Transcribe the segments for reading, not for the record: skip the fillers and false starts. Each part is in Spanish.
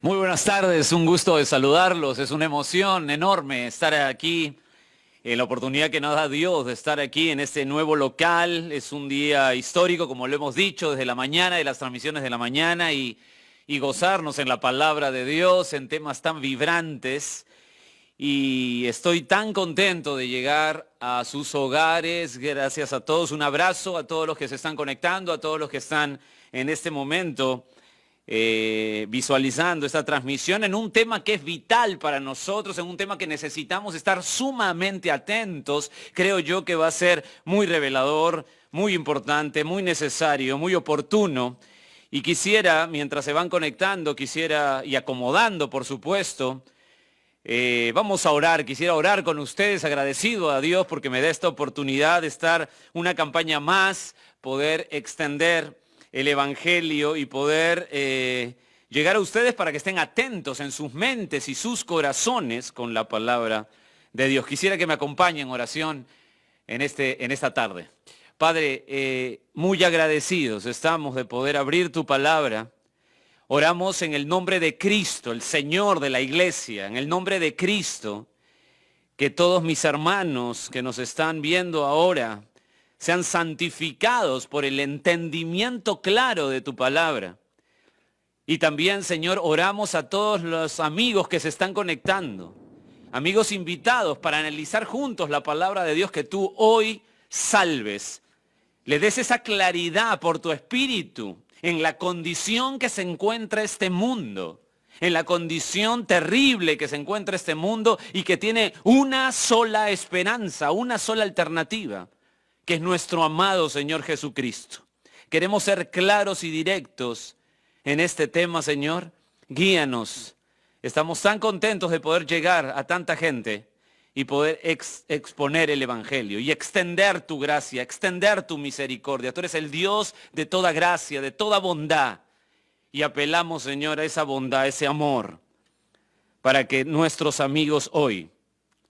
Muy buenas tardes, un gusto de saludarlos, es una emoción enorme estar aquí, en la oportunidad que nos da Dios de estar aquí en este nuevo local. Es un día histórico, como lo hemos dicho, desde la mañana, de las transmisiones de la mañana y gozarnos en la palabra de Dios, en temas tan vibrantes. Y estoy tan contento de llegar a sus hogares. Gracias a todos, un abrazo a todos los que se están conectando, a todos los que están en este momento visualizando esta transmisión en un tema que es vital para nosotros, en un tema que necesitamos estar sumamente atentos. Creo yo que va a ser muy revelador, muy importante, muy necesario, muy oportuno. Y quisiera, mientras se van conectando, y acomodando, por supuesto, vamos a orar. Quisiera orar con ustedes, agradecido a Dios porque me da esta oportunidad de estar una campaña más, poder extender el Evangelio y poder llegar a ustedes para que estén atentos en sus mentes y sus corazones con la palabra de Dios. Quisiera que me acompañen en oración en esta tarde. Padre, muy agradecidos estamos de poder abrir tu palabra. Oramos en el nombre de Cristo, el Señor de la iglesia, en el nombre de Cristo, que todos mis hermanos que nos están viendo ahora sean santificados por el entendimiento claro de tu palabra. Y también, Señor, oramos a todos los amigos que se están conectando, amigos invitados para analizar juntos la palabra de Dios, que tú hoy salves. Le des esa claridad por tu espíritu en la condición que se encuentra este mundo, en la condición terrible que se encuentra este mundo y que tiene una sola esperanza, una sola alternativa, que es nuestro amado Señor Jesucristo. Queremos ser claros y directos en este tema, Señor. Guíanos. Estamos tan contentos de poder llegar a tanta gente y poder exponer el Evangelio y extender tu gracia, extender tu misericordia. Tú eres el Dios de toda gracia, de toda bondad. Y apelamos, Señor, a esa bondad, a ese amor, para que nuestros amigos hoy,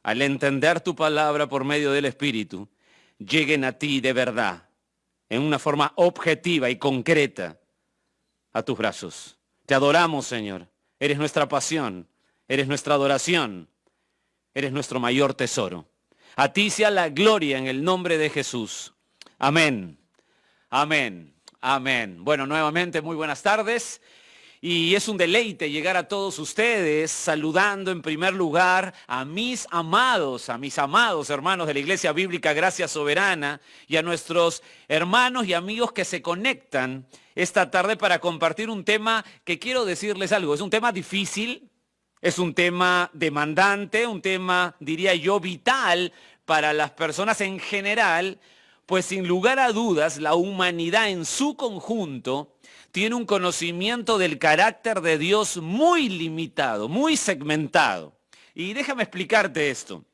al entender tu palabra por medio del Espíritu, lleguen a ti de verdad, en una forma objetiva y concreta, a tus brazos. Te adoramos, Señor. Eres nuestra pasión, eres nuestra adoración, eres nuestro mayor tesoro. A ti sea la gloria en el nombre de Jesús. Amén. Amén. Amén. Bueno, nuevamente muy buenas tardes. Y es un deleite llegar a todos ustedes saludando en primer lugar a mis amados hermanos de la Iglesia Bíblica Gracia Soberana y a nuestros hermanos y amigos que se conectan esta tarde para compartir un tema que quiero decirles algo. Es un tema difícil, es un tema demandante, un tema, diría yo, vital para las personas en general, pues sin lugar a dudas la humanidad en su conjunto tiene un conocimiento del carácter de Dios muy limitado, muy segmentado. Y déjame explicarte esto.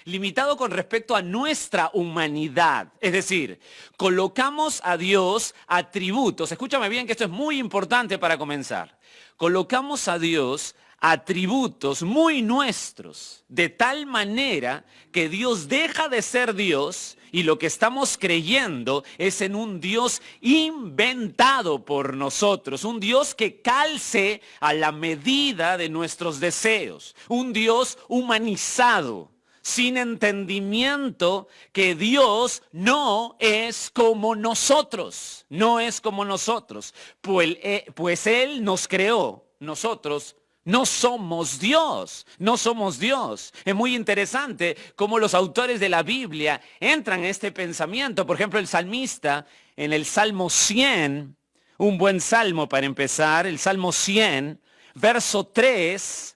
Limitado con respecto a nuestra humanidad. Es decir, colocamos a Dios atributos. Escúchame bien que esto es muy importante para comenzar. Colocamos a Dios atributos muy nuestros, de tal manera que Dios deja de ser Dios y lo que estamos creyendo es en un Dios inventado por nosotros, un Dios que calce a la medida de nuestros deseos, un Dios humanizado, sin entendimiento que Dios no es como nosotros, pues Él nos creó, nosotros no somos Dios. Es muy interesante cómo los autores de la Biblia entran en este pensamiento. Por ejemplo, el salmista en el Salmo 100, un buen salmo para empezar, el Salmo 100, verso 3,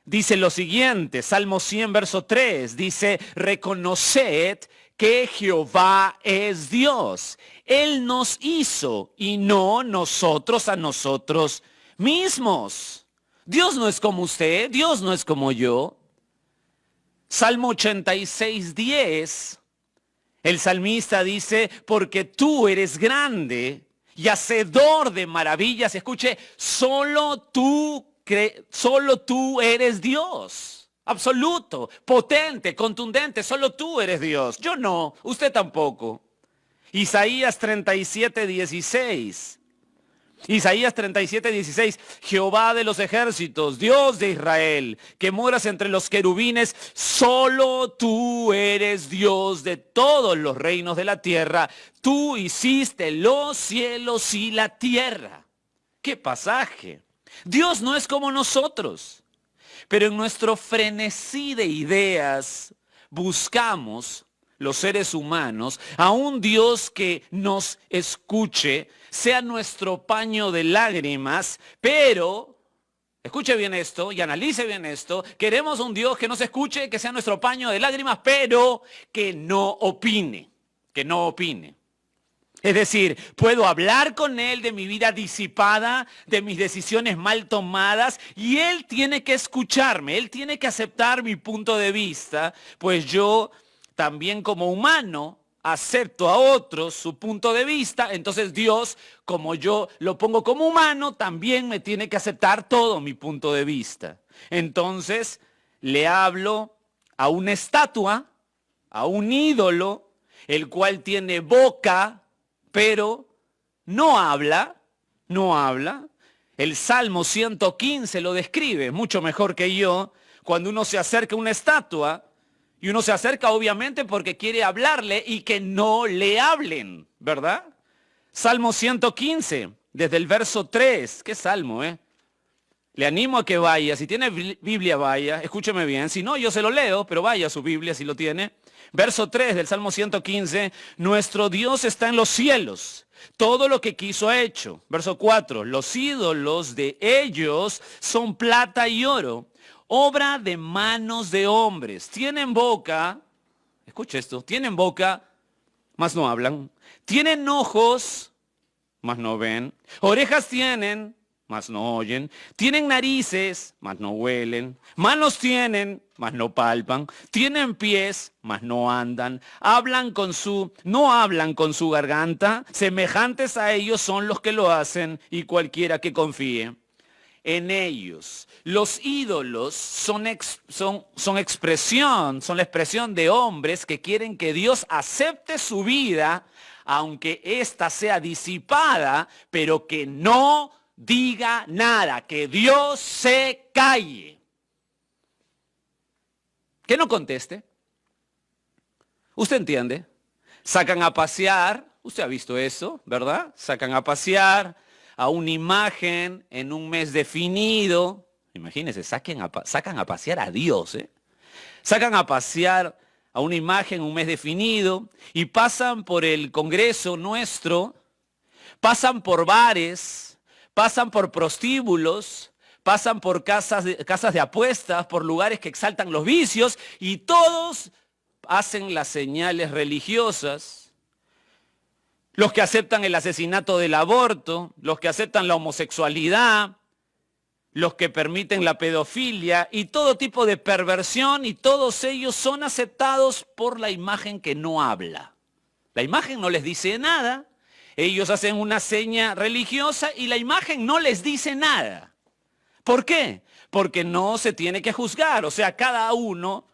dice lo siguiente, Salmo 100, verso 3, dice, reconoced que Jehová es Dios. Él nos hizo y no nosotros a nosotros mismos. Dios no es como usted, Dios no es como yo. Salmo 86, 10, el salmista dice, porque tú eres grande y hacedor de maravillas. Escuche, solo tú eres Dios. Absoluto, potente, contundente, solo tú eres Dios. Yo no, usted tampoco. Isaías 37, 16. Isaías 37:16, Jehová de los ejércitos, Dios de Israel, que moras entre los querubines, solo tú eres Dios de todos los reinos de la tierra. Tú hiciste los cielos y la tierra. ¡Qué pasaje! Dios no es como nosotros, pero en nuestro frenesí de ideas buscamos, los seres humanos, a un Dios que nos escuche, sea nuestro paño de lágrimas, pero, escuche bien esto y analice bien esto, queremos un Dios que nos escuche, que sea nuestro paño de lágrimas, pero que no opine, que no opine. Es decir, puedo hablar con Él de mi vida disipada, de mis decisiones mal tomadas, y Él tiene que escucharme, Él tiene que aceptar mi punto de vista, pues yo también como humano acepto a otros su punto de vista, entonces Dios, como yo lo pongo como humano, también me tiene que aceptar todo mi punto de vista. Entonces le hablo a una estatua, a un ídolo, el cual tiene boca, pero no habla. El Salmo 115 lo describe mucho mejor que yo, cuando uno se acerca a una estatua, y uno se acerca obviamente porque quiere hablarle y que no le hablen, ¿verdad? Salmo 115, desde el verso 3. ¿Qué salmo, Le animo a que vaya. Si tiene Biblia, vaya. Escúcheme bien. Si no, yo se lo leo, pero vaya a su Biblia si lo tiene. Verso 3 del Salmo 115. Nuestro Dios está en los cielos. Todo lo que quiso ha hecho. Verso 4. Los ídolos de ellos son plata y oro, obra de manos de hombres. Tienen boca, escucha esto, tienen boca, mas no hablan. Tienen ojos, mas no ven. Orejas tienen, mas no oyen. Tienen narices, mas no huelen. Manos tienen, mas no palpan. Tienen pies, mas no andan. No hablan con su garganta. Semejantes a ellos son los que lo hacen, y cualquiera que confíe en ellos. Los ídolos son la expresión de hombres que quieren que Dios acepte su vida, aunque ésta sea disipada, pero que no diga nada, que Dios se calle. Que no conteste. ¿Usted entiende? Sacan a pasear, usted ha visto eso, ¿verdad? Sacan a pasear a una imagen en un mes definido. Imagínense, sacan a pasear a Dios, Sacan a pasear a una imagen en un mes definido y pasan por el Congreso nuestro, pasan por bares, pasan por prostíbulos, pasan por casas de apuestas, por lugares que exaltan los vicios, y todos hacen las señales religiosas. Los que aceptan el asesinato del aborto, los que aceptan la homosexualidad, los que permiten la pedofilia y todo tipo de perversión, y todos ellos son aceptados por la imagen que no habla. La imagen no les dice nada, ellos hacen una seña religiosa y la imagen no les dice nada. ¿Por qué? Porque no se tiene que juzgar, o sea, cada uno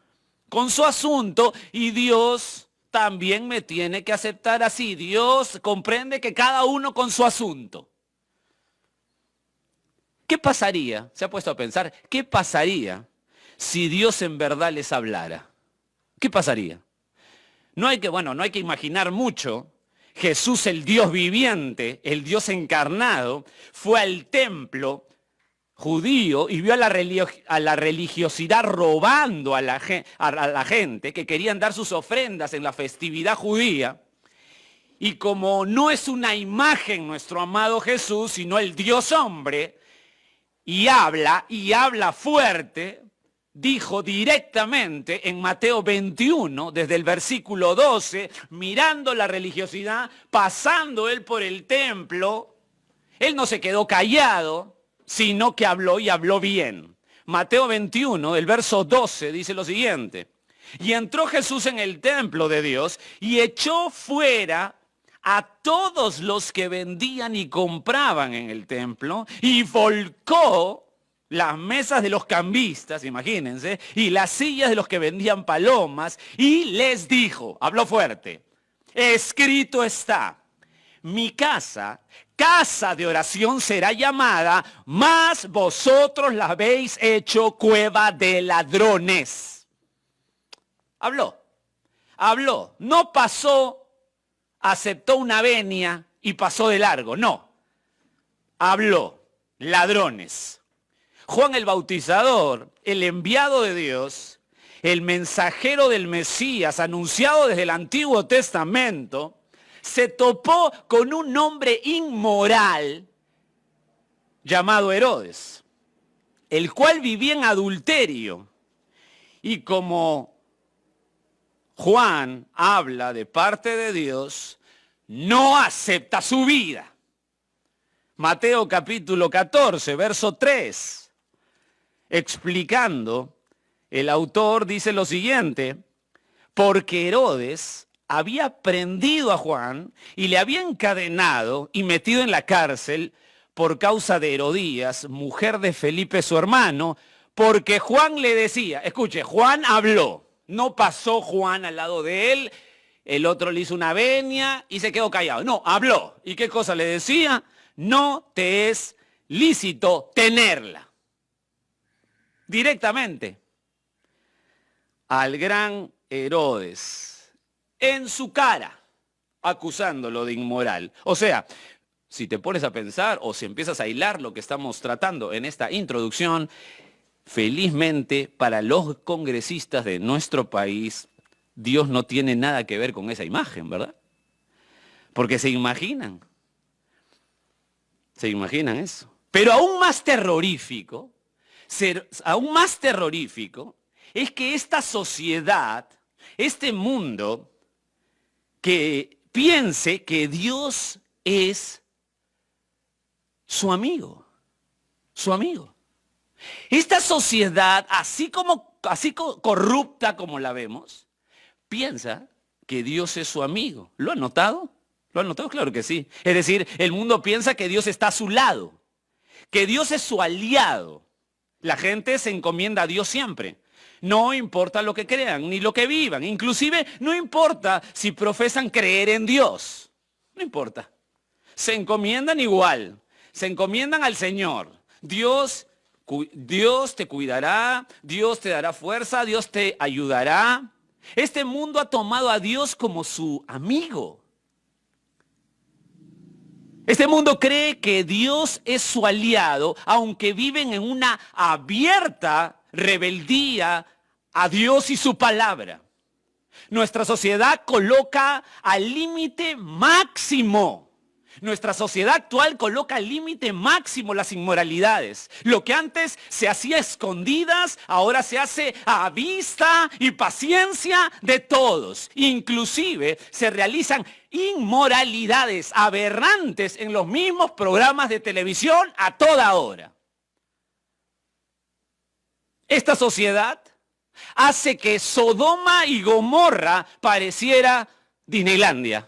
con su asunto, y Dios también me tiene que aceptar así. Dios comprende que cada uno con su asunto. ¿Qué pasaría? ¿Se ha puesto a pensar? ¿Qué pasaría si Dios en verdad les hablara? ¿Qué pasaría? No hay que imaginar mucho. Jesús, el Dios viviente, el Dios encarnado, fue al templo judío y vio a la religiosidad robando a la gente que querían dar sus ofrendas en la festividad judía. Y como no es una imagen nuestro amado Jesús, sino el Dios hombre, y habla fuerte, dijo directamente en Mateo 21, desde el versículo 12, mirando la religiosidad, pasando él por el templo, él no se quedó callado, sino que habló, y habló bien. Mateo 21, el verso 12, dice lo siguiente: y entró Jesús en el templo de Dios y echó fuera a todos los que vendían y compraban en el templo, y volcó las mesas de los cambistas, imagínense, y las sillas de los que vendían palomas, y les dijo, habló fuerte: escrito está, mi casa, casa de oración será llamada, mas vosotros la habéis hecho cueva de ladrones. Habló, no pasó, aceptó una venia y pasó de largo, no. Habló, ladrones. Juan el Bautizador, el enviado de Dios, el mensajero del Mesías, anunciado desde el Antiguo Testamento, se topó con un hombre inmoral llamado Herodes, el cual vivía en adulterio. Y como Juan habla de parte de Dios, no acepta su vida. Mateo capítulo 14, verso 3. Explicando, el autor dice lo siguiente: porque Herodes había prendido a Juan y le había encadenado y metido en la cárcel por causa de Herodías, mujer de Felipe su hermano, porque Juan le decía, escuche, Juan habló, no pasó Juan al lado de él, el otro le hizo una venia y se quedó callado, no, habló. ¿Y qué cosa le decía? No te es lícito tenerla. Directamente al gran Herodes, en su cara, acusándolo de inmoral. O sea, si te pones a pensar o si empiezas a hilar lo que estamos tratando en esta introducción, felizmente para los congresistas de nuestro país, Dios no tiene nada que ver con esa imagen, ¿verdad? Porque se imaginan eso. Pero aún más terrorífico es que esta sociedad, este mundo, que piense que Dios es su amigo. Esta sociedad, así corrupta como la vemos, piensa que Dios es su amigo. ¿Lo han notado? ¿Lo han notado? Claro que sí. Es decir, el mundo piensa que Dios está a su lado, que Dios es su aliado. La gente se encomienda a Dios siempre. No importa lo que crean, ni lo que vivan. Inclusive no importa si profesan creer en Dios. No importa. Se encomiendan igual. Se encomiendan al Señor. Dios te cuidará, Dios te dará fuerza, Dios te ayudará. Este mundo ha tomado a Dios como su amigo. Este mundo cree que Dios es su aliado, aunque viven en una abierta rebeldía a Dios y su palabra. Nuestra sociedad coloca al límite máximo. Nuestra sociedad actual coloca al límite máximo las inmoralidades. Lo que antes se hacía a escondidas, ahora se hace a vista y paciencia de todos. Inclusive se realizan inmoralidades aberrantes en los mismos programas de televisión a toda hora. Esta sociedad hace que Sodoma y Gomorra pareciera Disneylandia.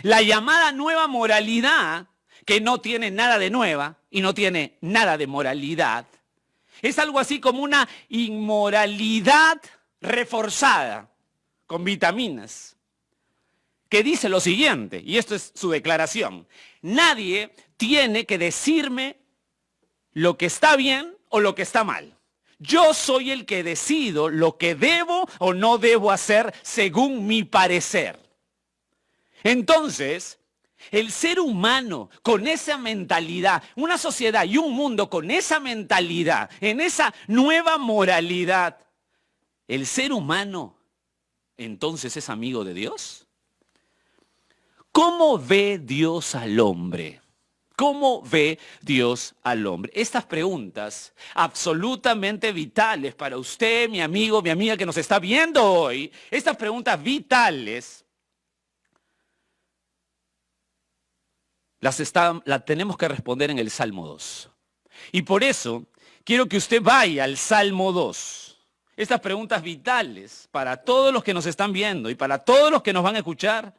La llamada nueva moralidad, que no tiene nada de nueva y no tiene nada de moralidad, es algo así como una inmoralidad reforzada con vitaminas, que dice lo siguiente, y esto es su declaración: nadie tiene que decirme lo que está bien o lo que está mal. Yo soy el que decido lo que debo o no debo hacer según mi parecer. Entonces, el ser humano con esa mentalidad, una sociedad y un mundo con esa mentalidad, en esa nueva moralidad, ¿el ser humano entonces es amigo de Dios? ¿Cómo ve Dios al hombre? ¿Cómo ve Dios al hombre? Estas preguntas absolutamente vitales para usted, mi amigo, mi amiga que nos está viendo hoy, estas preguntas vitales, las tenemos que responder en el Salmo 2. Y por eso quiero que usted vaya al Salmo 2. Estas preguntas vitales para todos los que nos están viendo y para todos los que nos van a escuchar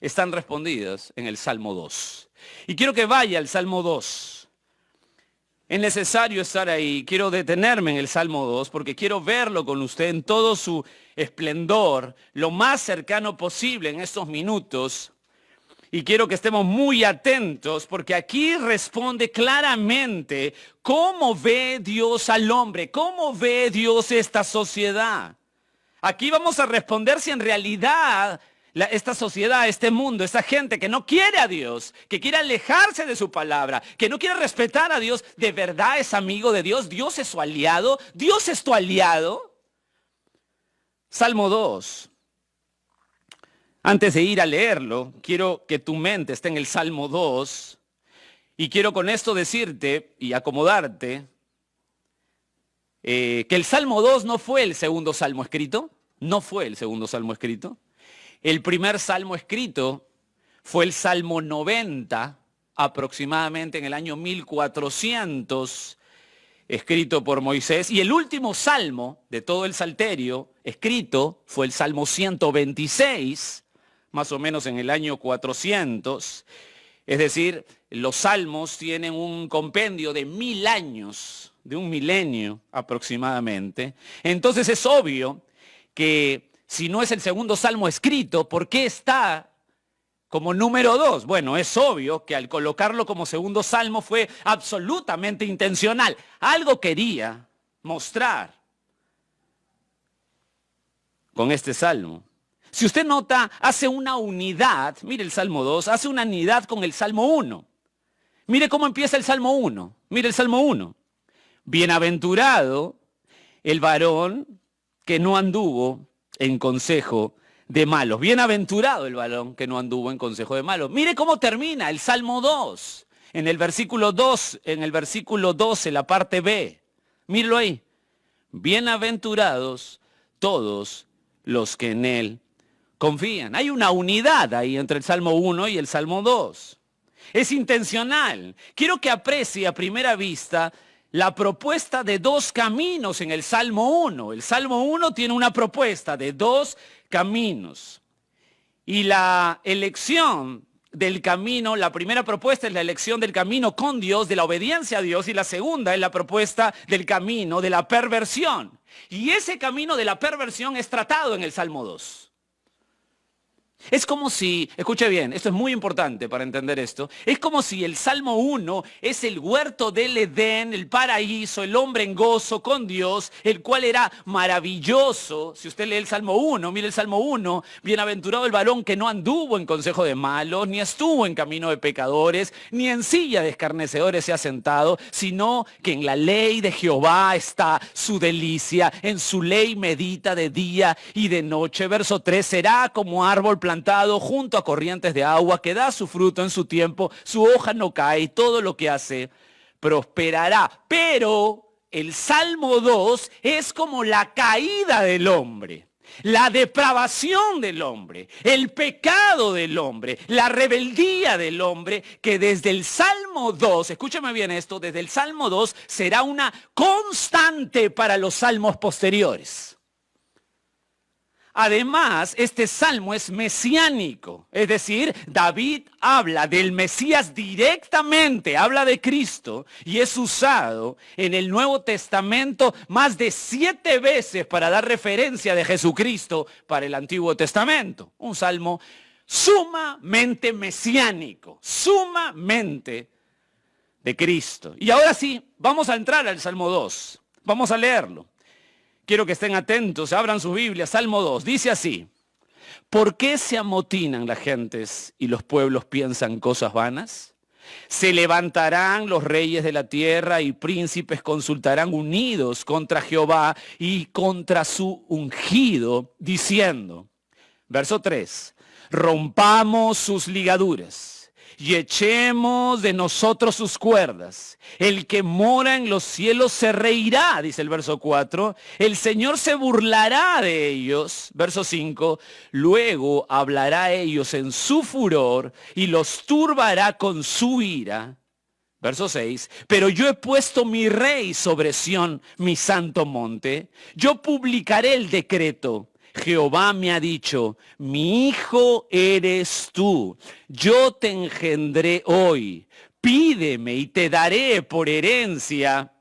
están respondidas en el Salmo 2. Y quiero que vaya al Salmo 2. Es necesario estar ahí. Quiero detenerme en el Salmo 2 porque quiero verlo con usted en todo su esplendor, lo más cercano posible en estos minutos, Y quiero que estemos muy atentos porque aquí responde claramente cómo ve Dios al hombre, cómo ve Dios esta sociedad. Aquí vamos a responder si en realidad esta sociedad, este mundo, esta gente que no quiere a Dios, que quiere alejarse de su palabra, que no quiere respetar a Dios, ¿de verdad es amigo de Dios? ¿Dios es su aliado? ¿Dios es tu aliado? Salmo 2. Antes de ir a leerlo, quiero que tu mente esté en el Salmo 2 y quiero con esto decirte y acomodarte que el Salmo 2 no fue el segundo salmo escrito, no fue el segundo salmo escrito. El primer salmo escrito fue el Salmo 90, aproximadamente en el año 1400, escrito por Moisés. Y el último salmo de todo el Salterio escrito fue el Salmo 126, más o menos en el año 400. Es decir, los salmos tienen un compendio de 1000 años, de un milenio aproximadamente. Entonces es obvio que si no es el segundo salmo escrito, ¿por qué está como número 2? Bueno, es obvio que al colocarlo como segundo salmo fue absolutamente intencional. Algo quería mostrar con este salmo. Si usted nota, hace una unidad, mire el Salmo 2, hace una unidad con el Salmo 1. Mire cómo empieza el Salmo 1. Mire el Salmo 1. Bienaventurado el varón que no anduvo en consejo de malos. Bienaventurado el varón que no anduvo en consejo de malos. Mire cómo termina el Salmo 2. En el versículo 2, en el versículo 12, la parte B. Míralo ahí. Bienaventurados todos los que en él confían. Hay una unidad ahí entre el Salmo 1 y el Salmo 2. Es intencional. Quiero que aprecie a primera vista la propuesta de dos caminos en el Salmo 1. El Salmo 1 tiene una propuesta de dos caminos. Y la elección del camino, la primera propuesta es la elección del camino con Dios, de la obediencia a Dios, y la segunda es la propuesta del camino de la perversión. Y ese camino de la perversión es tratado en el Salmo 2. Es como si, escuche bien, esto es muy importante para entender esto, es como si el Salmo 1 es el huerto del Edén, el paraíso, el hombre en gozo con Dios, el cual era maravilloso. Si usted lee el Salmo 1, mire el Salmo 1, bienaventurado el varón que no anduvo en consejo de malos, ni estuvo en camino de pecadores, ni en silla de escarnecedores se ha sentado, sino que en la ley de Jehová está su delicia, en su ley medita de día y de noche. Verso 3, será como árbol plantado junto a corrientes de agua, que da su fruto en su tiempo, su hoja no cae, y todo lo que hace prosperará. Pero el Salmo 2 es como la caída del hombre, la depravación del hombre, el pecado del hombre, la rebeldía del hombre, que desde el Salmo 2, escúchame bien esto, desde el Salmo 2 será una constante para los salmos posteriores. Además, este salmo es mesiánico, es decir, David habla del Mesías directamente, habla de Cristo, y es usado en el Nuevo Testamento más de 7 veces para dar referencia de Jesucristo para el Antiguo Testamento. Un salmo sumamente mesiánico, sumamente de Cristo. Y ahora sí, vamos a entrar al Salmo 2, vamos a leerlo. Quiero que estén atentos, abran su Biblia, Salmo 2, dice así: ¿por qué se amotinan las gentes y los pueblos piensan cosas vanas? Se levantarán los reyes de la tierra y príncipes consultarán unidos contra Jehová y contra su ungido, diciendo, verso 3, rompamos sus ligaduras y echemos de nosotros sus cuerdas. El que mora en los cielos se reirá, dice el verso 4. El Señor se burlará de ellos, verso 5. Luego hablará a ellos en su furor y los turbará con su ira. Verso 6, pero yo he puesto mi rey sobre Sión, mi santo monte. Yo publicaré el decreto. Jehová me ha dicho, mi hijo eres tú, yo te engendré hoy, pídeme y te daré por herencia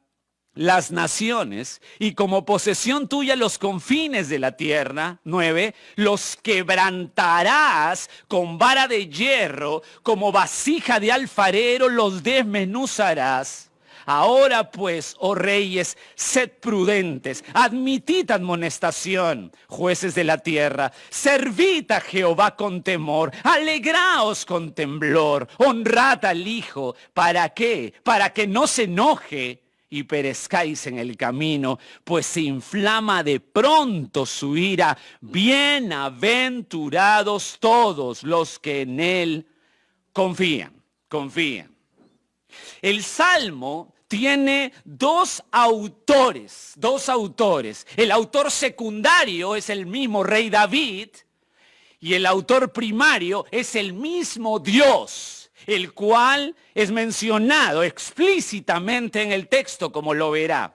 las naciones y como posesión tuya los confines de la tierra. 9. Los quebrantarás con vara de hierro, como vasija de alfarero los desmenuzarás. Ahora pues, oh reyes, sed prudentes, admitid amonestación, jueces de la tierra, servid a Jehová con temor, alegraos con temblor, honrad al Hijo. ¿Para qué? Para que no se enoje y perezcáis en el camino, pues se inflama de pronto su ira. Bienaventurados todos los que en él confían. El Salmo tiene dos autores. El autor secundario es el mismo rey David y el autor primario es el mismo Dios, el cual es mencionado explícitamente en el texto, como lo verá.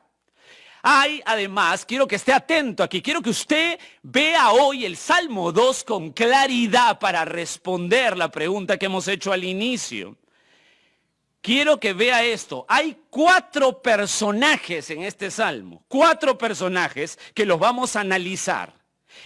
Además, quiero que esté atento aquí, quiero que usted vea hoy el Salmo 2 con claridad para responder la pregunta que hemos hecho al inicio. Quiero que vea esto. Hay 4 personajes en este Salmo. 4 personajes que los vamos a analizar.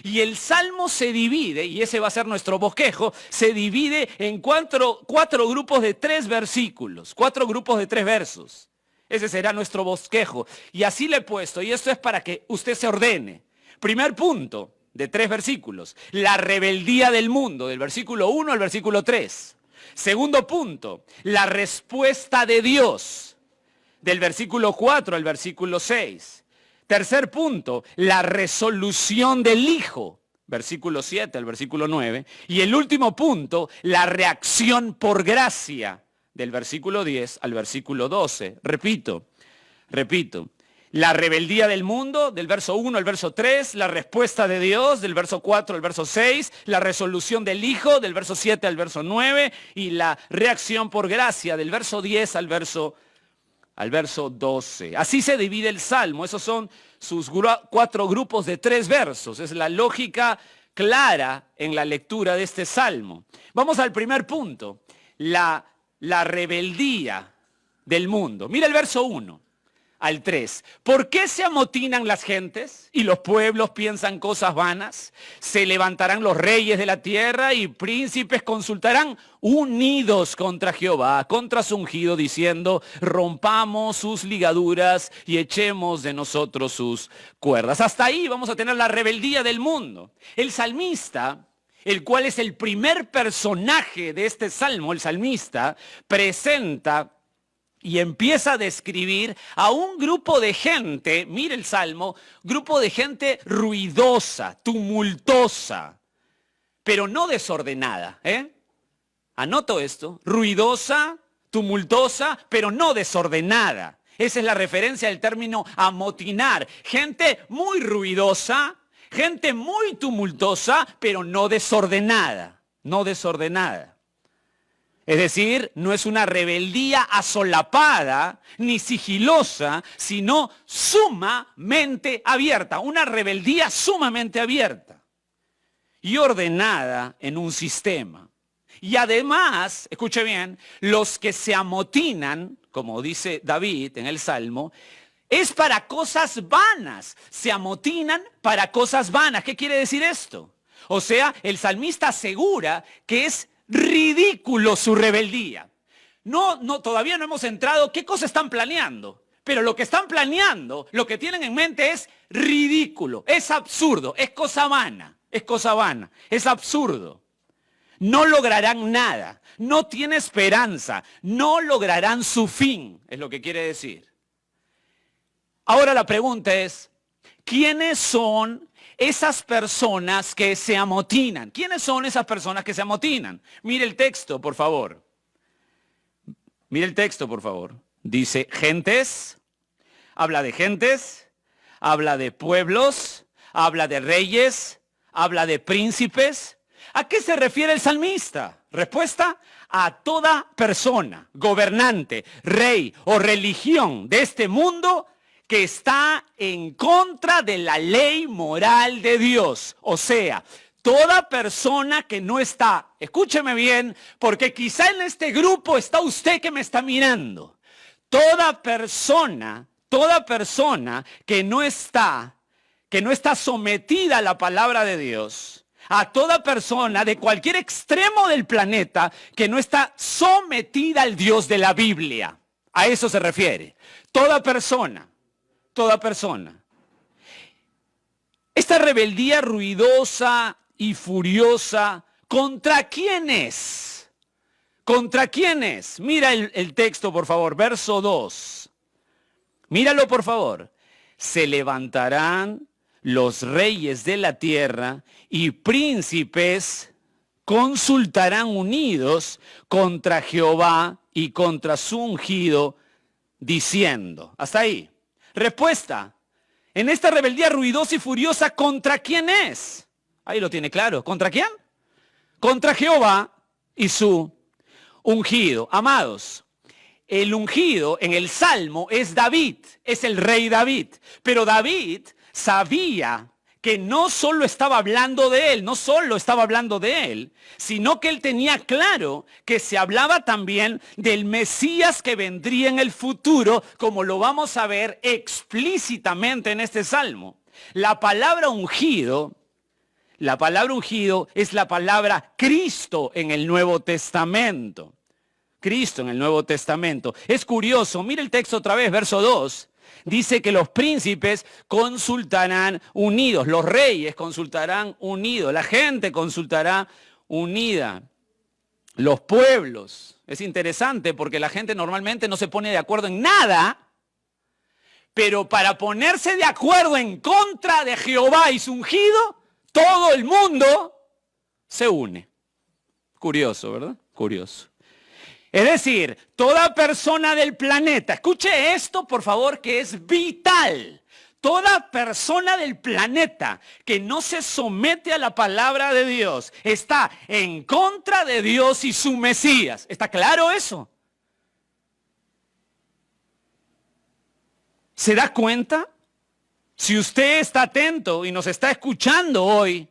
Y el Salmo se divide, y ese va a ser nuestro bosquejo, se divide en cuatro grupos de 3 versículos. 4 grupos de 3 versos. Ese será nuestro bosquejo. Y así le he puesto, y esto es para que usted se ordene. Primer punto de 3 versículos. La rebeldía del mundo, del versículo 1 al versículo 3. Segundo punto, la respuesta de Dios, del versículo 4 al versículo 6. Tercer punto, la resolución del Hijo, versículo 7 al versículo 9. Y el último punto, la reacción por gracia, del versículo 10 al versículo 12. Repito. La rebeldía del mundo, del verso 1 al verso 3, la respuesta de Dios, del verso 4 al verso 6, la resolución del Hijo, del verso 7 al verso 9, y la reacción por gracia, del verso 10 al verso 12. Así se divide el Salmo. Esos son sus 4 grupos de 3 versos. Es la lógica clara en la lectura de este Salmo. Vamos al primer punto, la rebeldía del mundo. Mira el verso 1. Al 3. ¿Por qué se amotinan las gentes y los pueblos piensan cosas vanas? Se levantarán los reyes de la tierra y príncipes consultarán unidos contra Jehová, contra su ungido, diciendo, rompamos sus ligaduras y echemos de nosotros sus cuerdas. Hasta ahí vamos a tener la rebeldía del mundo. El salmista, el cual es el primer personaje de este salmo, el salmista, presenta y empieza a describir a un grupo de gente, mire el Salmo, grupo de gente ruidosa, tumultuosa, pero no desordenada. Anoto esto, ruidosa, tumultuosa, pero no desordenada. Esa es la referencia del término amotinar. Gente muy ruidosa, gente muy tumultuosa, pero no desordenada. Es decir, no es una rebeldía asolapada ni sigilosa, sino sumamente abierta. Una rebeldía sumamente abierta y ordenada en un sistema. Y además, escuche bien, los que se amotinan, como dice David en el Salmo, es para cosas vanas. Se amotinan para cosas vanas. ¿Qué quiere decir esto? O sea, el salmista asegura que es ridículo su rebeldía. Todavía no hemos entrado qué cosa están planeando. Pero lo que están planeando, lo que tienen en mente es ridículo, es absurdo, es cosa vana, es absurdo. No lograrán nada, no tiene esperanza, no lograrán su fin, es lo que quiere decir. Ahora la pregunta es, ¿quiénes son esas personas que se amotinan? ¿Quiénes son esas personas que se amotinan? Mire el texto, por favor. Dice gentes, habla de pueblos, habla de reyes, habla de príncipes. ¿A qué se refiere el salmista? Respuesta: a toda persona, gobernante, rey o religión de este mundo que está en contra de la ley moral de Dios. O sea, toda persona que no está, escúcheme bien, porque quizá en este grupo está usted que me está mirando. Toda persona Toda persona que no está sometida a la palabra de Dios, a toda persona de cualquier extremo del planeta que no está sometida al Dios de la Biblia. A eso se refiere. Toda persona. Esta rebeldía ruidosa y furiosa, ¿contra quién es? ¿Contra quién es? Mira el texto, por favor, verso 2. Míralo, por favor. Se levantarán los reyes de la tierra y príncipes consultarán unidos contra Jehová y contra su ungido, diciendo. Hasta ahí. Respuesta. En esta rebeldía ruidosa y furiosa, ¿contra quién es? Ahí lo tiene claro. ¿Contra quién? Contra Jehová y su ungido. Amados, el ungido en el Salmo es David, es el rey David. Pero David sabía que no solo estaba hablando de él, sino que él tenía claro que se hablaba también del Mesías que vendría en el futuro, como lo vamos a ver explícitamente en este Salmo. La palabra ungido es la palabra Cristo en el Nuevo Testamento. Cristo en el Nuevo Testamento. Es curioso, mire el texto otra vez, verso 2. Dice que los príncipes consultarán unidos, los reyes consultarán unidos, la gente consultará unida, los pueblos. Es interesante porque la gente normalmente no se pone de acuerdo en nada, pero para ponerse de acuerdo en contra de Jehová y su ungido, todo el mundo se une. Curioso, ¿verdad? Curioso. Es decir, toda persona del planeta, escuche esto por favor que es vital. Toda persona del planeta que no se somete a la palabra de Dios está en contra de Dios y su Mesías. ¿Está claro eso? ¿Se da cuenta? Si usted está atento y nos está escuchando hoy,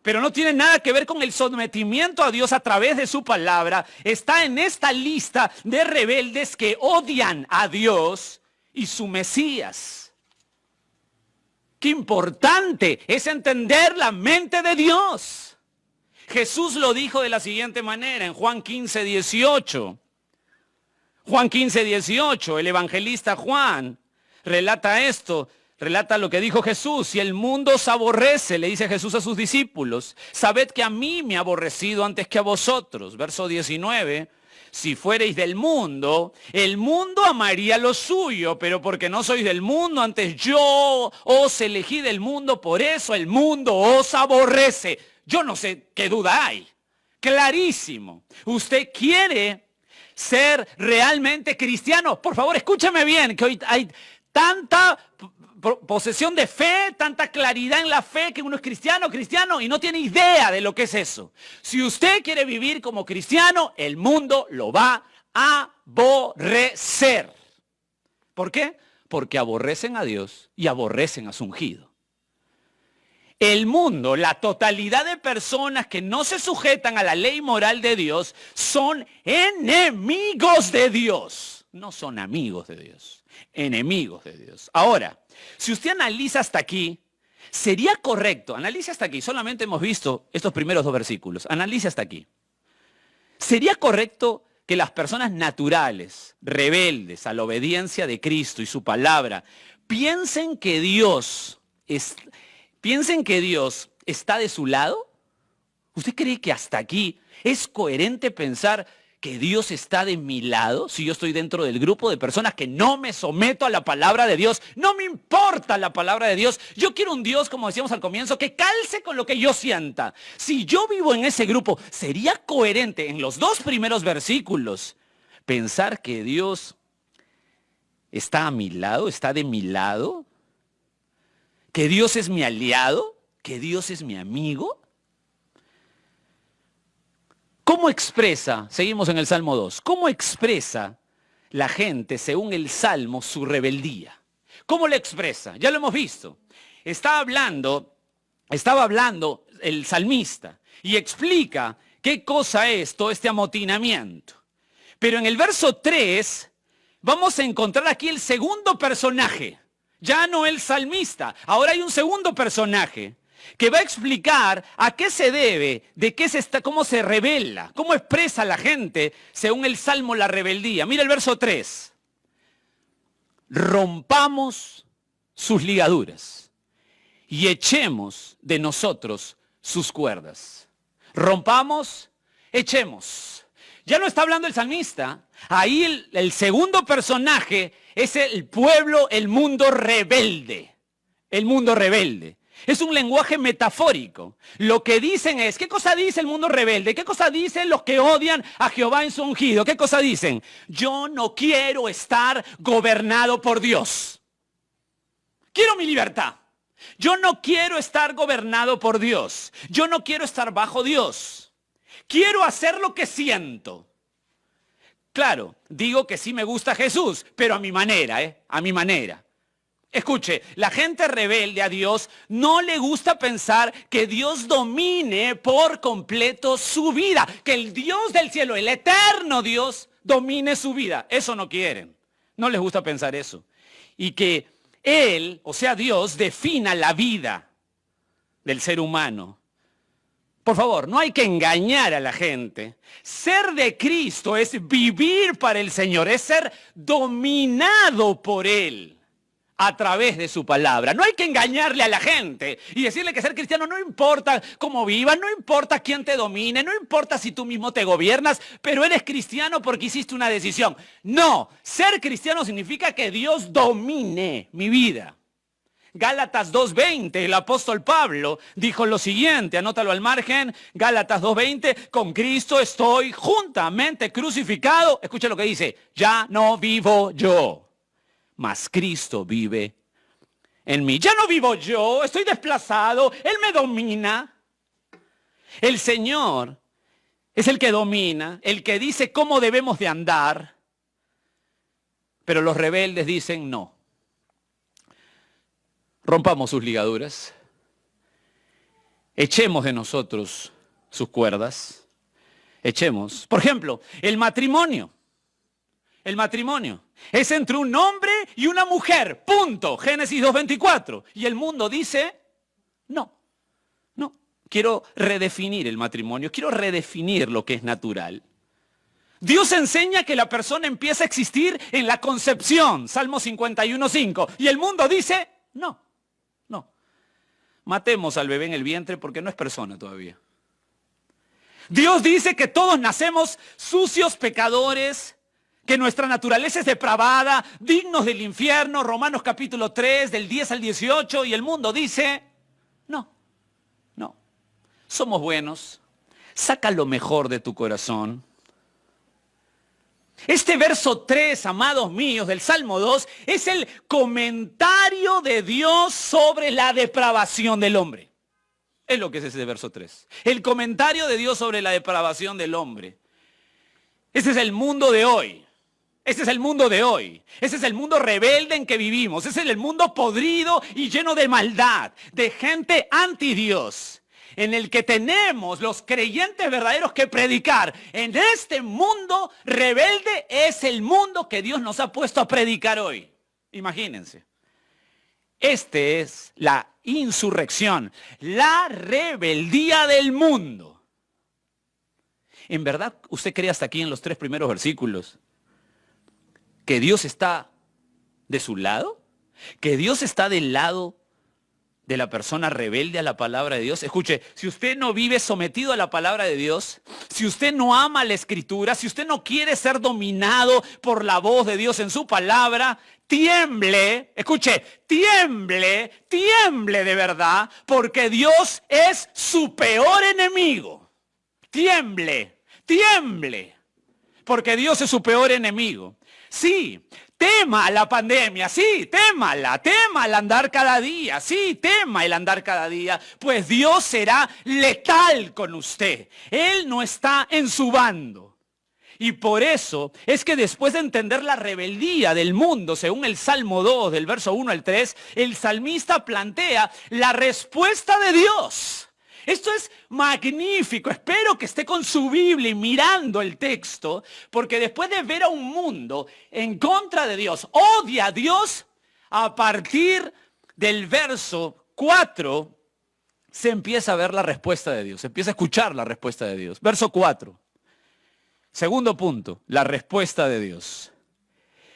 pero no tiene nada que ver con el sometimiento a Dios a través de su palabra, está en esta lista de rebeldes que odian a Dios y su Mesías. Qué importante es entender la mente de Dios. Jesús lo dijo de la siguiente manera en Juan 15:18. Juan 15:18, el evangelista Juan relata esto. Relata lo que dijo Jesús: si el mundo os aborrece, le dice Jesús a sus discípulos, sabed que a mí me ha aborrecido antes que a vosotros. Verso 19, si fuereis del mundo, el mundo amaría lo suyo, pero porque no sois del mundo, antes yo os elegí del mundo, por eso el mundo os aborrece. Yo no sé qué duda hay. Clarísimo. Usted quiere ser realmente cristiano. Por favor, escúchame bien, que hoy hay tanta posesión de fe, tanta claridad en la fe que uno es cristiano y no tiene idea de lo que es eso. Si usted quiere vivir como cristiano, el mundo lo va a aborrecer. ¿Por qué? Porque aborrecen a Dios y aborrecen a su ungido. El mundo, la totalidad de personas que no se sujetan a la ley moral de Dios son enemigos de Dios. No son amigos de Dios, enemigos de Dios. Ahora, si usted analiza hasta aquí, sería correcto, analice hasta aquí, solamente hemos visto estos primeros 2 versículos, analice hasta aquí. Sería correcto que las personas naturales, rebeldes a la obediencia de Cristo y su palabra, piensen que Dios está de su lado. ¿Usted cree que hasta aquí es coherente pensar que Dios está de mi lado si yo estoy dentro del grupo de personas que no me someto a la palabra de Dios? No me importa la palabra de Dios. Yo quiero un Dios, como decíamos al comienzo, que calce con lo que yo sienta. Si yo vivo en ese grupo, ¿sería coherente en los 2 primeros versículos pensar que Dios está a mi lado, está de mi lado? ¿Que Dios es mi aliado? ¿Que Dios es mi amigo? ¿Cómo expresa, seguimos en el Salmo 2, cómo expresa la gente, según el Salmo, su rebeldía? ¿Cómo lo expresa? Ya lo hemos visto. Estaba hablando el salmista y explica qué cosa es todo este amotinamiento. Pero en el verso 3 vamos a encontrar aquí el segundo personaje. Ya no el salmista. Ahora hay un segundo personaje que va a explicar a qué se debe, cómo se revela, cómo expresa la gente, según el Salmo, la rebeldía. Mira el verso 3. Rompamos sus ligaduras y echemos de nosotros sus cuerdas. Rompamos, echemos. Ya no está hablando el salmista. Ahí el segundo personaje es el pueblo, el mundo rebelde. El mundo rebelde. Es un lenguaje metafórico. Lo que dicen es, ¿qué cosa dice el mundo rebelde? ¿Qué cosa dicen los que odian a Jehová en su ungido? ¿Qué cosa dicen? Yo no quiero estar gobernado por Dios. Quiero mi libertad. Yo no quiero estar gobernado por Dios. Yo no quiero estar bajo Dios. Quiero hacer lo que siento. Claro, digo que sí me gusta Jesús, pero a mi manera, a mi manera. Escuche, la gente rebelde a Dios no le gusta pensar que Dios domine por completo su vida, que el Dios del cielo, el eterno Dios, domine su vida. Eso no quieren, no les gusta pensar eso. Y que Él, o sea Dios, defina la vida del ser humano. Por favor, no hay que engañar a la gente. Ser de Cristo es vivir para el Señor, es ser dominado por Él a través de su palabra. No hay que engañarle a la gente y decirle que ser cristiano no importa cómo vivas, no importa quién te domine, no importa si tú mismo te gobiernas, pero eres cristiano porque hiciste una decisión. No, ser cristiano significa que Dios domine mi vida. Gálatas 2:20, el apóstol Pablo dijo lo siguiente, anótalo al margen, Gálatas 2:20, con Cristo estoy juntamente crucificado. Escucha lo que dice, ya no vivo yo, mas Cristo vive en mí. Ya no vivo yo, estoy desplazado, Él me domina. El Señor es el que domina, el que dice cómo debemos de andar, pero los rebeldes dicen no. Rompamos sus ligaduras, echemos de nosotros sus cuerdas, echemos. Por ejemplo, el matrimonio. El matrimonio es entre un hombre y una mujer, punto. Génesis 2:24. Y el mundo dice, no, quiero redefinir el matrimonio, quiero redefinir lo que es natural. Dios enseña que la persona empieza a existir en la concepción, Salmo 51:5. Y el mundo dice, no. Matemos al bebé en el vientre porque no es persona todavía. Dios dice que todos nacemos sucios, pecadores, que nuestra naturaleza es depravada, dignos del infierno, Romanos capítulo 3, del 10 al 18, y el mundo dice, no, somos buenos, saca lo mejor de tu corazón. Este verso 3, amados míos, del Salmo 2, es el comentario de Dios sobre la depravación del hombre. Es lo que es ese verso 3. El comentario de Dios sobre la depravación del hombre. Ese es el mundo de hoy. Ese es el mundo de hoy. Ese es el mundo rebelde en que vivimos. Ese es el mundo podrido y lleno de maldad, de gente anti Dios, en el que tenemos los creyentes verdaderos que predicar. En este mundo rebelde es el mundo que Dios nos ha puesto a predicar hoy. Imagínense. Este es la insurrección, la rebeldía del mundo. ¿En verdad usted cree hasta aquí en los 3 primeros versículos que Dios está de su lado? ¿Que Dios está del lado de la persona rebelde a la palabra de Dios? Escuche, si usted no vive sometido a la palabra de Dios, si usted no ama la Escritura, si usted no quiere ser dominado por la voz de Dios en su palabra, tiemble, escuche, tiemble de verdad, porque Dios es su peor enemigo. Tiemble, porque Dios es su peor enemigo. Sí, tema la pandemia, sí, témala andar cada día, sí, tema el andar cada día, pues Dios será letal con usted. Él no está en su bando. Y por eso es que después de entender la rebeldía del mundo, según el Salmo 2, del verso 1 al 3, el salmista plantea la respuesta de Dios. Esto es magnífico. Espero que esté con su Biblia y mirando el texto, porque después de ver a un mundo en contra de Dios, odia a Dios, a partir del verso 4 se empieza a ver la respuesta de Dios, se empieza a escuchar la respuesta de Dios. Verso 4. Segundo punto, la respuesta de Dios.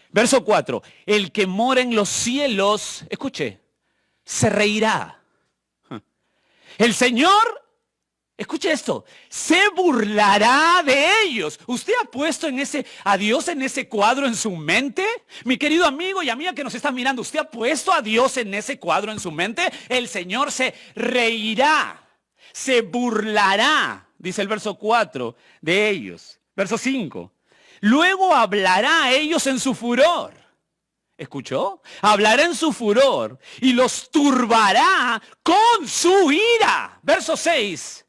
Verso 4. El que mora en los cielos, escuche, se reirá. El Señor, escuche esto, se burlará de ellos. ¿Usted ha puesto a Dios en ese cuadro en su mente? Mi querido amigo y amiga que nos está mirando, ¿usted ha puesto a Dios en ese cuadro en su mente? El Señor se reirá, se burlará, dice el verso 4, de ellos. Verso 5. Luego hablará a ellos en su furor. ¿Escuchó? Hablará en su furor y los turbará con su ira. Verso 6.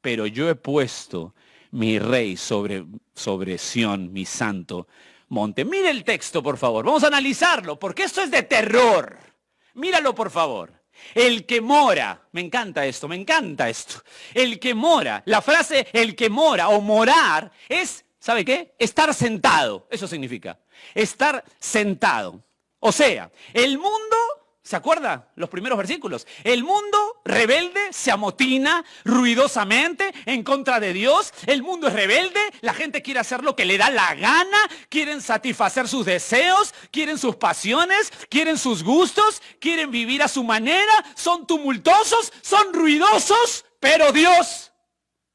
Pero yo he puesto mi rey sobre Sión, mi santo monte. Mire el texto, por favor. Vamos a analizarlo, porque esto es de terror. Míralo, por favor. El que mora, me encanta esto. El que mora, la frase el que mora o morar es, ¿sabe qué? Estar sentado, eso significa. Estar sentado. O sea, el mundo, ¿se acuerda? Los primeros versículos. El mundo rebelde se amotina ruidosamente en contra de Dios. El mundo es rebelde, la gente quiere hacer lo que le da la gana, quieren satisfacer sus deseos, quieren sus pasiones, quieren sus gustos, quieren vivir a su manera, son tumultuosos, son ruidosos, pero Dios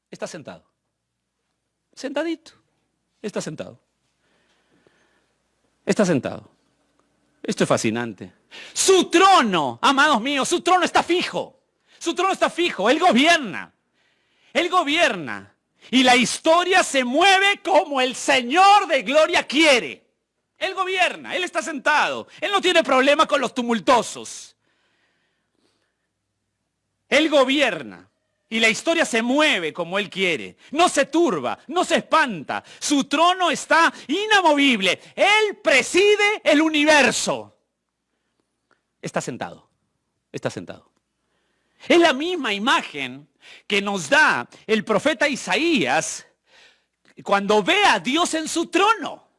está sentado. Sentadito. Está sentado. Está sentado. Esto es fascinante. Su trono, amados míos, su trono está fijo. Su trono está fijo. Él gobierna. Él gobierna. Y la historia se mueve como el Señor de gloria quiere. Él gobierna. Él está sentado. Él no tiene problema con los tumultuosos. Él gobierna. Y la historia se mueve como Él quiere. No se turba, no se espanta. Su trono está inamovible. Él preside el universo. Está sentado. Está sentado. Es la misma imagen que nos da el profeta Isaías cuando ve a Dios en su trono.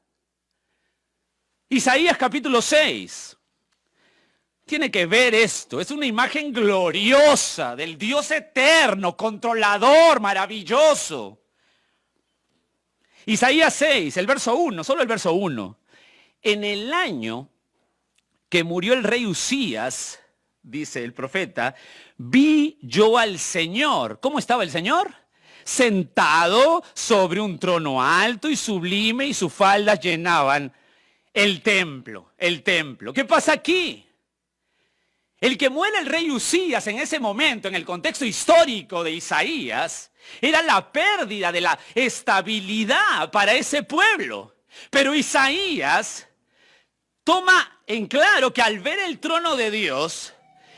Isaías capítulo 6. Tiene que ver esto, es una imagen gloriosa del Dios eterno, controlador, maravilloso. Isaías 6, el verso 1, solo el verso 1. En el año que murió el rey Usías, dice el profeta, vi yo al Señor. ¿Cómo estaba el Señor? Sentado sobre un trono alto y sublime y sus faldas llenaban el templo. ¿Qué pasa aquí? El que muere el rey Usías en ese momento, en el contexto histórico de Isaías, era la pérdida de la estabilidad para ese pueblo. Pero Isaías toma en claro que al ver el trono de Dios,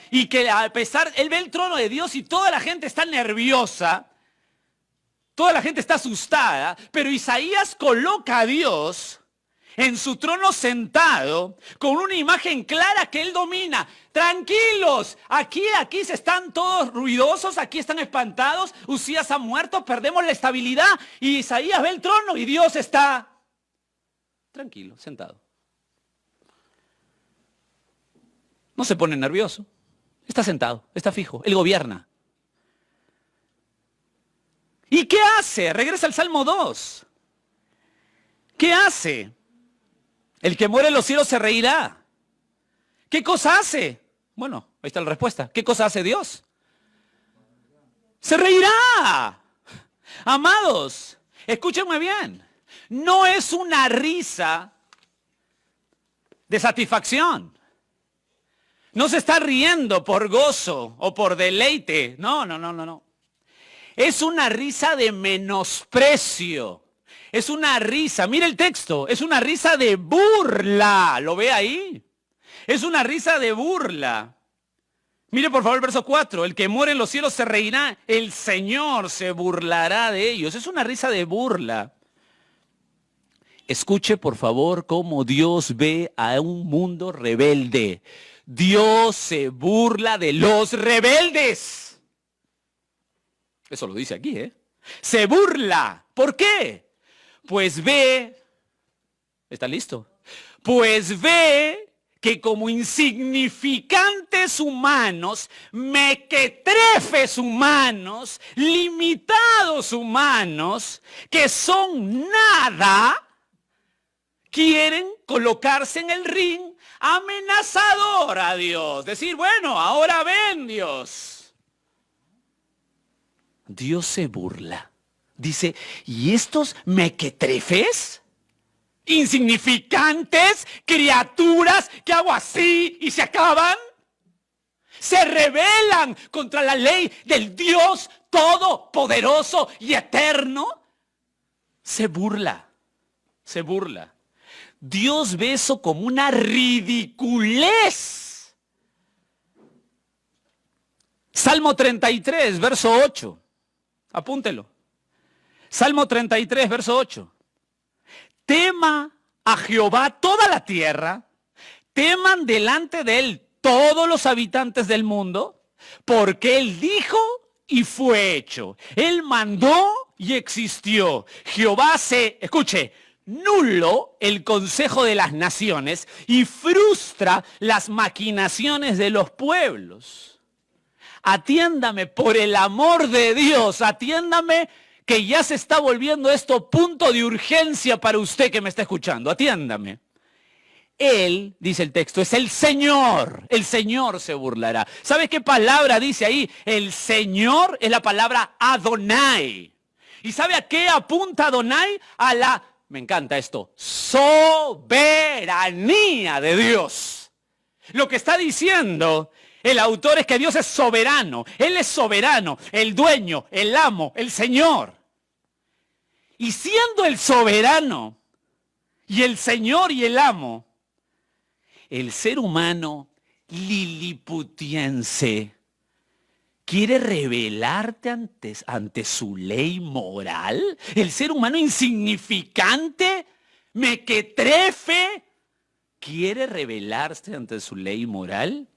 y que él ve el trono de Dios y toda la gente está nerviosa, toda la gente está asustada, pero Isaías coloca a Dios en su trono sentado, con una imagen clara que Él domina. Tranquilos, aquí se están todos ruidosos, aquí están espantados, Usías ha muerto, perdemos la estabilidad, y Isaías ve el trono y Dios está tranquilo, sentado. No se pone nervioso, está sentado, está fijo, Él gobierna. ¿Y qué hace? Regresa al Salmo 2. ¿Qué hace? El que muere en los cielos se reirá. ¿Qué cosa hace? Bueno, ahí está la respuesta. ¿Qué cosa hace Dios? Se reirá. Amados, escúchenme bien. No es una risa de satisfacción. No se está riendo por gozo o por deleite. No. Es una risa de menosprecio. Es una risa, mire el texto, es una risa de burla. ¿Lo ve ahí? Es una risa de burla. Mire por favor el verso 4. El que muere en los cielos se reirá, el Señor se burlará de ellos. Es una risa de burla. Escuche por favor cómo Dios ve a un mundo rebelde. Dios se burla de los rebeldes. Eso lo dice aquí, ¿eh? Se burla. ¿Por qué? Pues ve, ¿está listo? Pues ve que como insignificantes humanos, mequetrefes humanos, limitados humanos, que son nada, quieren colocarse en el ring amenazador a Dios. Decir, bueno, ahora ven, Dios. Dios se burla. Dice, ¿y estos mequetrefes? Insignificantes, criaturas que hago así y se acaban. Se rebelan contra la ley del Dios todopoderoso y eterno. Se burla, se burla. Dios ve eso como una ridiculez. Salmo 33, verso 8. Apúntelo. Salmo 33, verso 8. Tema a Jehová toda la tierra, teman delante de él todos los habitantes del mundo, porque él dijo y fue hecho. Él mandó y existió. Jehová hace, escuche, nulo el consejo de las naciones y frustra las maquinaciones de los pueblos. Atiéndame, por el amor de Dios, atiéndame, que ya se está volviendo esto punto de urgencia para usted que me está escuchando. Atiéndame. Él, dice el texto, es el Señor se burlará. ¿Sabe qué palabra dice ahí? El Señor es la palabra Adonai. ¿Y sabe a qué apunta Adonai? A la, me encanta esto, soberanía de Dios. Lo que está diciendo el autor es que Dios es soberano. Él es soberano, el dueño, el amo, el Señor. Y siendo el soberano y el Señor y el amo, el ser humano liliputiense quiere rebelarte ante su ley moral. El ser humano insignificante, mequetrefe, quiere rebelarse ante su ley moral.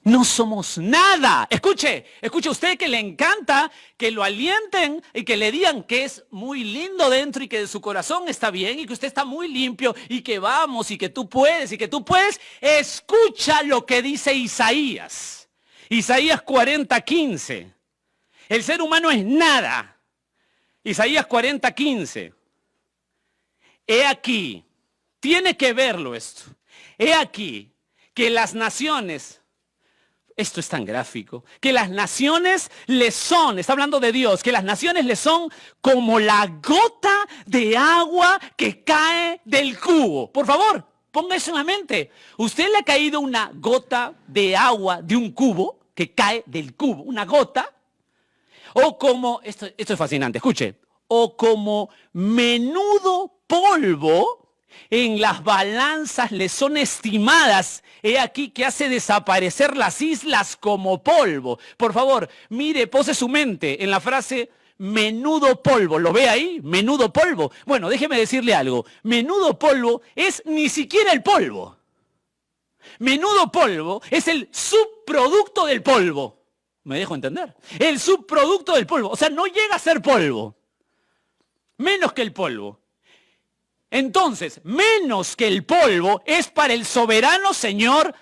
No somos nada. Escuche usted que le encanta que lo alienten y que le digan que es muy lindo dentro y que de su corazón está bien y que usted está muy limpio y que vamos y que tú puedes y que tú puedes. Escucha lo que dice Isaías. Isaías 40:15. El ser humano es nada. Isaías 40:15. He aquí, tiene que verlo esto. He aquí que las naciones... Esto es tan gráfico, que las naciones le son, está hablando de Dios, que las naciones le son como la gota de agua que cae del cubo. Por favor, ponga eso en la mente. ¿Usted le ha caído una gota de agua de un cubo que cae del cubo? Una gota. O como, esto es fascinante, escuche, o como menudo polvo en las balanzas le son estimadas. He aquí que hace desaparecer las islas como polvo. Por favor, mire, pose su mente en la frase menudo polvo. ¿Lo ve ahí? Menudo polvo. Bueno, déjeme decirle algo. Menudo polvo es ni siquiera el polvo. Menudo polvo es el subproducto del polvo. ¿Me dejo entender? El subproducto del polvo. O sea, no llega a ser polvo. Menos que el polvo. Entonces, menos que el polvo es para el soberano Señor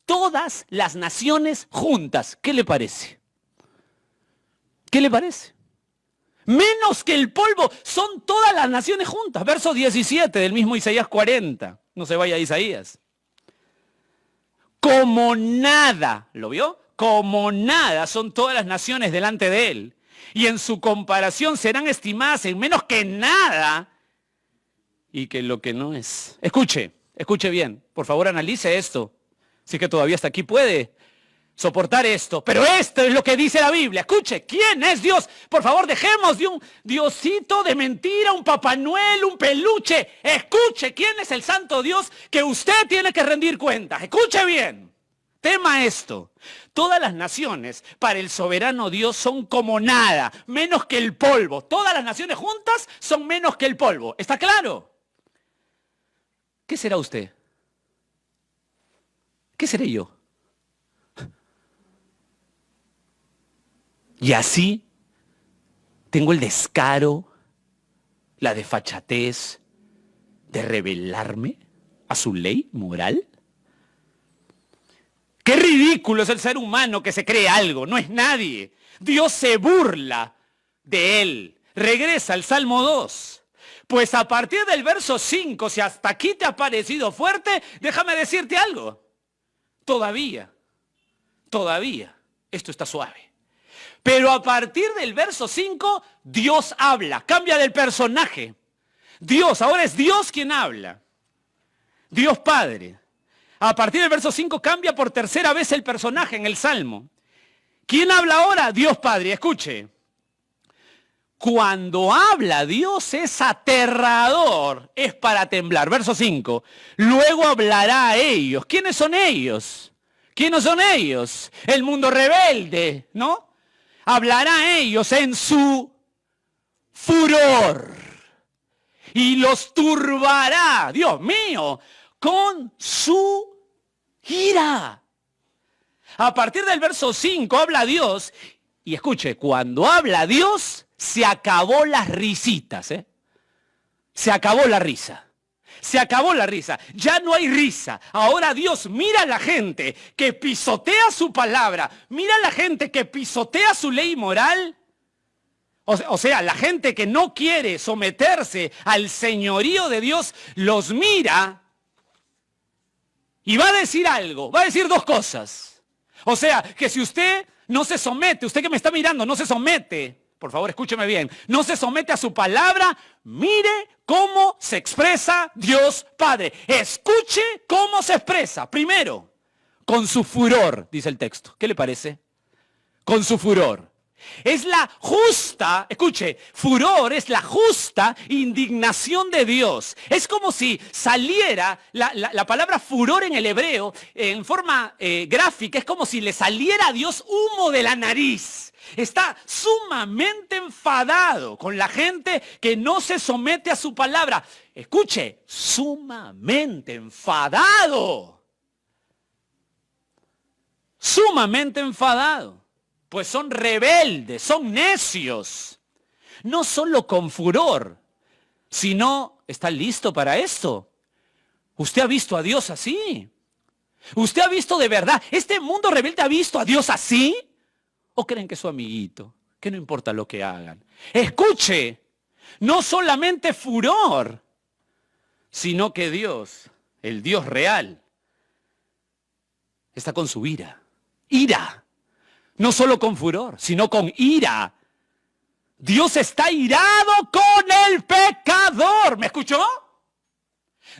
todas las naciones juntas. ¿Qué le parece? ¿Qué le parece? Menos que el polvo son todas las naciones juntas. Verso 17 del mismo Isaías 40. No se vaya a Isaías. Como nada, ¿lo vio? Como nada son todas las naciones delante de él. Y en su comparación serán estimadas en menos que nada. Y que lo que no es. Escuche bien. Por favor, analice esto. Si que todavía hasta aquí puede soportar esto. Pero esto es lo que dice la Biblia. Escuche, ¿quién es Dios? Por favor, dejemos de un diosito de mentira, un Papá Noel, un peluche. Escuche, ¿quién es el santo Dios que usted tiene que rendir cuentas? Escuche bien. Tema esto. Todas las naciones para el soberano Dios son como nada, menos que el polvo. Todas las naciones juntas son menos que el polvo. ¿Está claro? ¿Qué será usted? ¿Qué seré yo? Y así tengo el descaro, la desfachatez de rebelarme a su ley moral. Qué ridículo es el ser humano que se cree algo, no es nadie. Dios se burla de él. Regresa al Salmo 2. Pues a partir del verso 5, si hasta aquí te ha parecido fuerte, déjame decirte algo. Todavía, esto está suave. Pero a partir del verso 5, Dios habla, cambia del personaje. Dios, ahora es Dios quien habla. Dios Padre. A partir del verso 5 cambia por tercera vez el personaje en el Salmo. ¿Quién habla ahora? Dios Padre. Escuche. Cuando habla Dios es aterrador, es para temblar. Verso 5. Luego hablará a ellos. ¿Quiénes son ellos? ¿Quiénes son ellos? El mundo rebelde, ¿no? Hablará a ellos en su furor. Y los turbará, Dios mío, con su ira. A partir del verso 5 habla Dios. Y escuche, cuando habla Dios, se acabó las risitas, ¿eh? Se acabó la risa. Se acabó la risa. Ya no hay risa. Ahora Dios mira a la gente que pisotea su palabra. Mira a la gente que pisotea su ley moral. O sea, la gente que no quiere someterse al señorío de Dios, los mira y va a decir algo. Va a decir dos cosas. O sea, que si usted no se somete, usted que me está mirando, no se somete, por favor escúcheme bien, no se somete a su palabra, mire cómo se expresa Dios Padre. Escuche cómo se expresa. Primero, con su furor, dice el texto. ¿Qué le parece? Con su furor. Es la justa, escuche, furor es la justa indignación de Dios. Es como si saliera, la palabra furor en el hebreo, en forma gráfica, es como si le saliera a Dios humo de la nariz. Está sumamente enfadado con la gente que no se somete a su palabra. Escuche, sumamente enfadado. Sumamente enfadado. Pues son rebeldes, son necios. No solo con furor, sino, ¿está listo para esto? ¿Usted ha visto a Dios así? ¿Usted ha visto de verdad? ¿Este mundo rebelde ha visto a Dios así? ¿O creen que es su amiguito? Que no importa lo que hagan. Escuche, no solamente furor, sino que Dios, el Dios real, está con su ira. Ira. No solo con furor, sino con ira. Dios está irado con el pecador. ¿Me escuchó?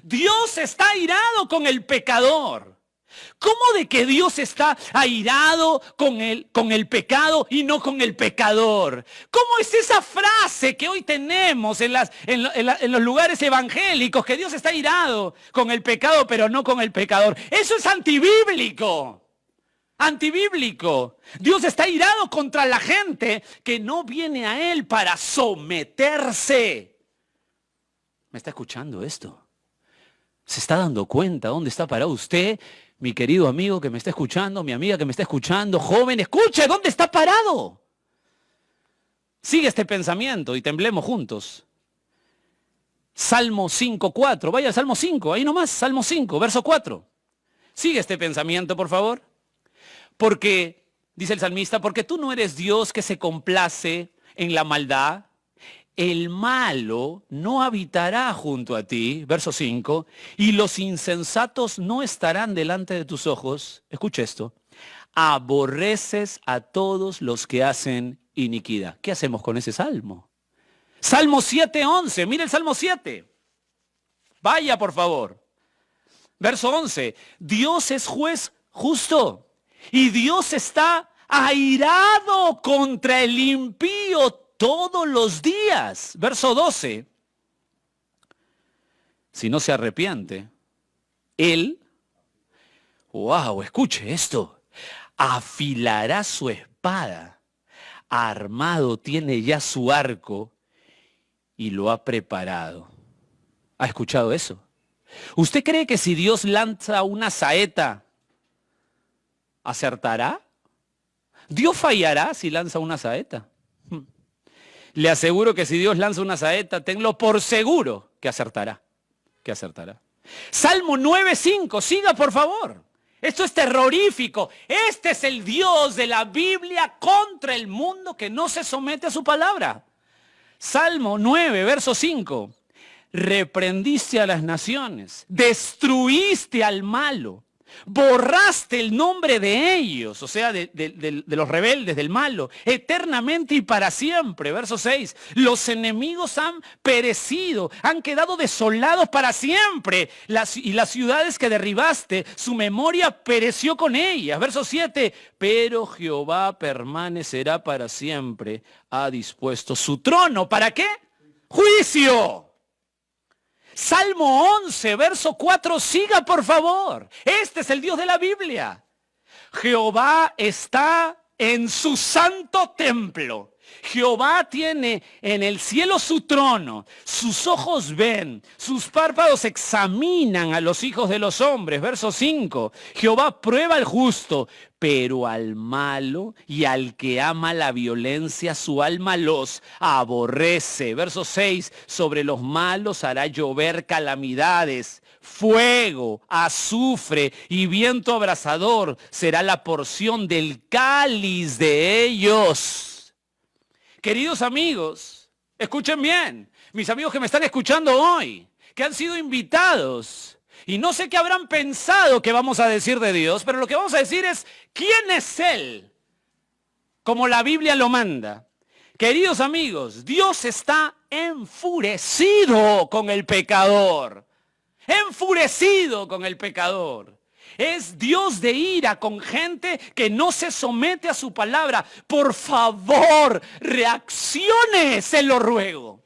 Dios está irado con el pecador. ¿Cómo de que Dios está airado con el pecado y no con el pecador? ¿Cómo es esa frase que hoy tenemos en los lugares evangélicos, que Dios está airado con el pecado pero no con el pecador? Eso es antibíblico. Antibíblico. Dios está irado contra la gente que no viene a Él para someterse. ¿Me está escuchando esto? ¿Se está dando cuenta dónde está parado usted, mi querido amigo que me está escuchando, mi amiga que me está escuchando, joven? Escuche, ¿dónde está parado? Sigue este pensamiento y temblemos juntos. Salmo 5:4. Vaya al Salmo 5, ahí nomás, Salmo 5, verso 4. Sigue este pensamiento, por favor. Porque, dice el salmista, porque tú no eres Dios que se complace en la maldad. El malo no habitará junto a ti, verso 5, y los insensatos no estarán delante de tus ojos. Escucha esto. Aborreces a todos los que hacen iniquidad. ¿Qué hacemos con ese salmo? Salmo 7:11, mire el Salmo 7. Vaya, por favor. Verso 11. Dios es juez justo. Y Dios está airado contra el impío todos los días. Verso 12. Si no se arrepiente, Él, wow, escuche esto, afilará su espada, armado tiene ya su arco y lo ha preparado. ¿Ha escuchado eso? ¿Usted cree que si Dios lanza una saeta, acertará? ¿Dios fallará si lanza una saeta? Le aseguro que si Dios lanza una saeta, tenlo por seguro que acertará. Que acertará. Salmo 9:5, siga por favor. Esto es terrorífico. Este es el Dios de la Biblia contra el mundo que no se somete a su palabra. Salmo 9, verso 5. Reprendiste a las naciones, destruiste al malo, borraste el nombre de ellos, o sea, de los rebeldes, del malo, eternamente y para siempre. Verso 6, los enemigos han perecido, han quedado desolados para siempre. Y las ciudades que derribaste, su memoria pereció con ellas. Verso 7, pero Jehová permanecerá para siempre, ha dispuesto su trono. ¿Para qué? Juicio. Salmo 11, verso 4, siga por favor. Este es el Dios de la Biblia. Jehová está en su santo templo. Jehová tiene en el cielo su trono. Sus ojos ven, sus párpados examinan a los hijos de los hombres. Verso 5, Jehová prueba al justo, pero al malo y al que ama la violencia, su alma los aborrece. Verso 6, sobre los malos hará llover calamidades. Fuego, azufre y viento abrasador será la porción del cáliz de ellos. Queridos amigos, escuchen bien, mis amigos que me están escuchando hoy, que han sido invitados, y no sé qué habrán pensado que vamos a decir de Dios, pero lo que vamos a decir es, ¿quién es Él? Como la Biblia lo manda. Queridos amigos, Dios está enfurecido con el pecador. Enfurecido con el pecador. Es Dios de ira con gente que no se somete a su palabra. Por favor, reaccione, se lo ruego.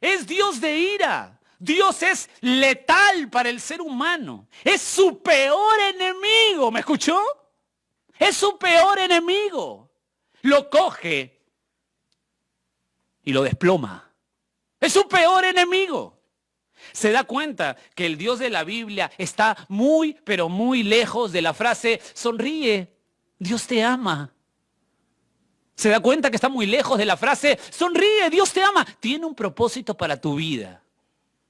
Es Dios de ira. Dios es letal para el ser humano. Es su peor enemigo. ¿Me escuchó? Es su peor enemigo. Lo coge y lo desploma. Es su peor enemigo. Se da cuenta que el Dios de la Biblia está muy, pero muy lejos de la frase, sonríe, Dios te ama. Se da cuenta que está muy lejos de la frase, sonríe, Dios te ama. Tiene un propósito para tu vida.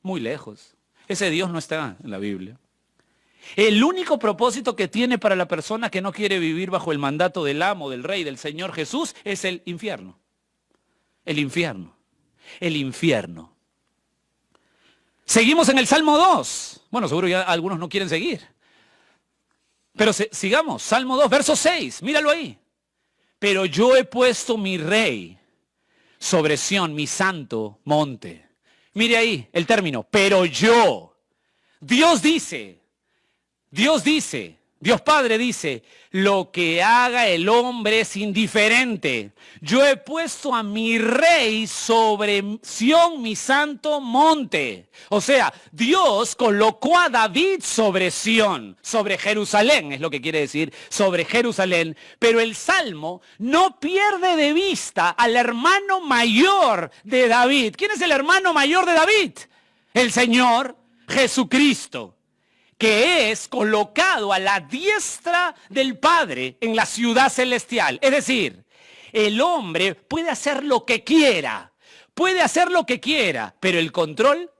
Muy lejos. Ese Dios no está en la Biblia. El único propósito que tiene para la persona que no quiere vivir bajo el mandato del amo, del rey, del Señor Jesús, es el infierno. El infierno. El infierno. Seguimos en el Salmo 2. Bueno, seguro ya algunos no quieren seguir. Pero sigamos. Salmo 2, verso 6. Míralo ahí. Pero yo he puesto mi rey sobre Sión, mi santo monte. Mire ahí el término. Pero yo. Dios dice, Dios Padre dice, lo que haga el hombre es indiferente. Yo he puesto a mi rey sobre Sión, mi santo monte. O sea, Dios colocó a David sobre Sión, sobre Jerusalén, es lo que quiere decir, sobre Jerusalén. Pero el Salmo no pierde de vista al hermano mayor de David. ¿Quién es el hermano mayor de David? El Señor Jesucristo, que es colocado a la diestra del Padre en la ciudad celestial. Es decir, el hombre puede hacer lo que quiera, pero el control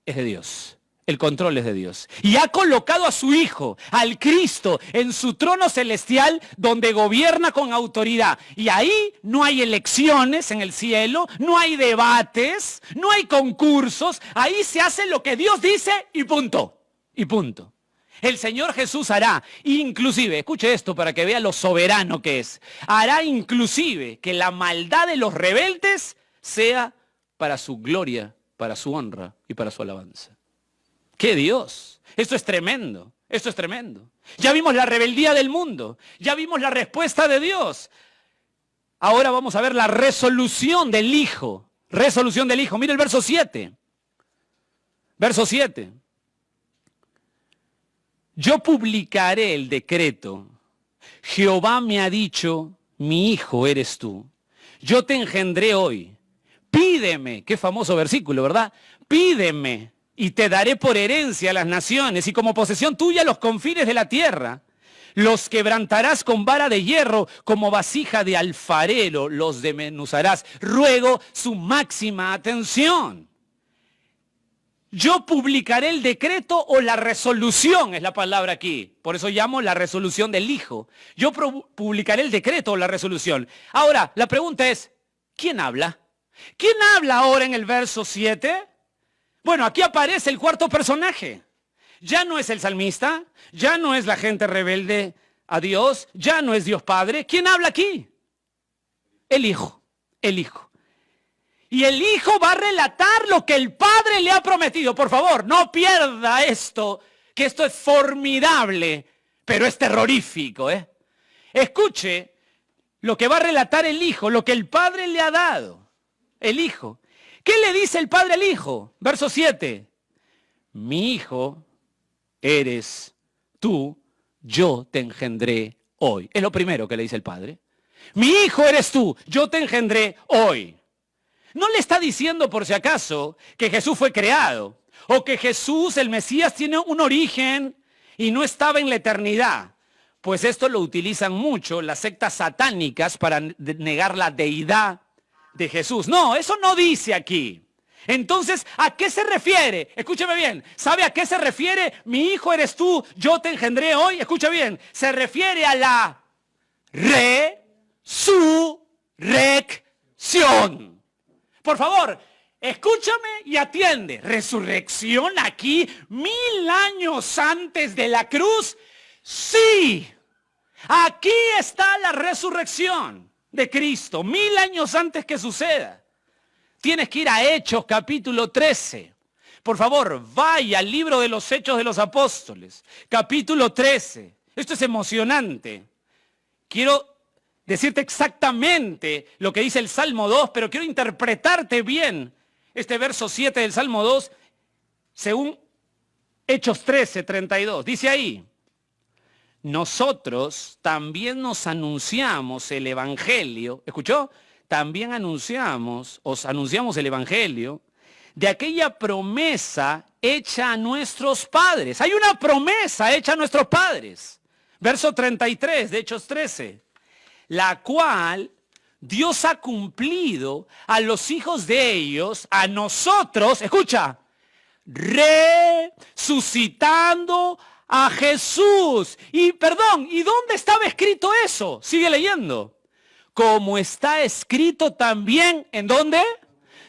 es de Dios. El control es de Dios. Y ha colocado a su Hijo, al Cristo, en su trono celestial donde gobierna con autoridad. Y ahí no hay elecciones en el cielo, no hay debates, no hay concursos. Ahí se hace lo que Dios dice y punto. Y punto. El Señor Jesús hará, inclusive, escuche esto para que vea lo soberano que es, hará inclusive que la maldad de los rebeldes sea para su gloria, para su honra y para su alabanza. ¡Qué Dios! Esto es tremendo, esto es tremendo. Ya vimos la rebeldía del mundo, ya vimos la respuesta de Dios. Ahora vamos a ver la resolución del Hijo. Resolución del Hijo. Mira el verso 7. Verso 7. Yo publicaré el decreto. Jehová me ha dicho, mi hijo eres tú. Yo te engendré hoy. Pídeme, qué famoso versículo, ¿verdad? Pídeme y te daré por herencia a las naciones y como posesión tuya los confines de la tierra. Los quebrantarás con vara de hierro, como vasija de alfarero, los desmenuzarás. Ruego su máxima atención. Yo publicaré el decreto o la resolución, es la palabra aquí. Por eso llamo la resolución del Hijo. Yo publicaré el decreto o la resolución. Ahora, la pregunta es, ¿quién habla? ¿Quién habla ahora en el verso 7? Bueno, aquí aparece el cuarto personaje. Ya no es el salmista, ya no es la gente rebelde a Dios, ya no es Dios Padre. ¿Quién habla aquí? El Hijo, el Hijo. Y el Hijo va a relatar lo que el Padre le ha prometido. Por favor, no pierda esto, que esto es formidable, pero es terrorífico. Escuche lo que va a relatar el Hijo, lo que el Padre le ha dado. El Hijo. ¿Qué le dice el Padre al Hijo? Verso 7. Mi Hijo eres tú, yo te engendré hoy. Es lo primero que le dice el Padre. Mi Hijo eres tú, yo te engendré hoy. No le está diciendo por si acaso que Jesús fue creado o que Jesús, el Mesías, tiene un origen y no estaba en la eternidad. Pues esto lo utilizan mucho las sectas satánicas para negar la deidad de Jesús. No, eso no dice aquí. Entonces, ¿a qué se refiere? Escúcheme bien. ¿Sabe a qué se refiere? Mi hijo eres tú, yo te engendré hoy. Escucha bien. Se refiere a la resurrección. Por favor, escúchame y atiende. ¿Resurrección aquí 1000 años antes de la cruz? Sí. Aquí está la resurrección de Cristo, 1000 años antes que suceda. Tienes que ir a Hechos capítulo 13. Por favor, vaya al libro de los Hechos de los Apóstoles, capítulo 13. Esto es emocionante. Quiero decirte exactamente lo que dice el Salmo 2, pero quiero interpretarte bien este verso 7 del Salmo 2 según Hechos 13, 32. Dice ahí, nosotros también nos anunciamos el Evangelio. ¿Escuchó? También os anunciamos el Evangelio de aquella promesa hecha a nuestros padres. Hay una promesa hecha a nuestros padres. Verso 33 de Hechos 13. La cual Dios ha cumplido a los hijos de ellos, a nosotros, escucha, resucitando a Jesús. ¿Y dónde estaba escrito eso? Sigue leyendo. Como está escrito también, ¿en dónde?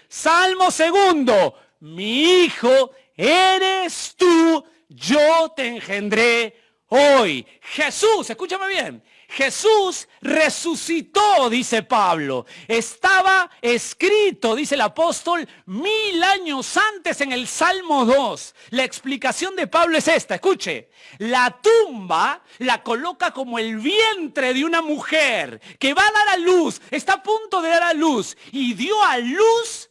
Salmo 2. Mi hijo eres tú, yo te engendré hoy. Jesús, escúchame bien. Jesús resucitó, dice Pablo. Estaba escrito, dice el apóstol, 1000 años antes en el Salmo 2. La explicación de Pablo es esta, escuche. La tumba la coloca como el vientre de una mujer que va a dar a luz, está a punto de dar a luz y dio a luz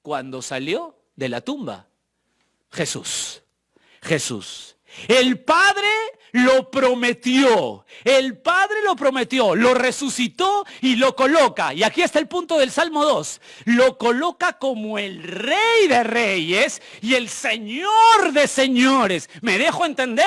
cuando salió de la tumba. Jesús. El Padre lo prometió, lo resucitó y lo coloca. Y aquí está el punto del Salmo 2. Lo coloca como el Rey de Reyes y el Señor de Señores. ¿Me dejo entender?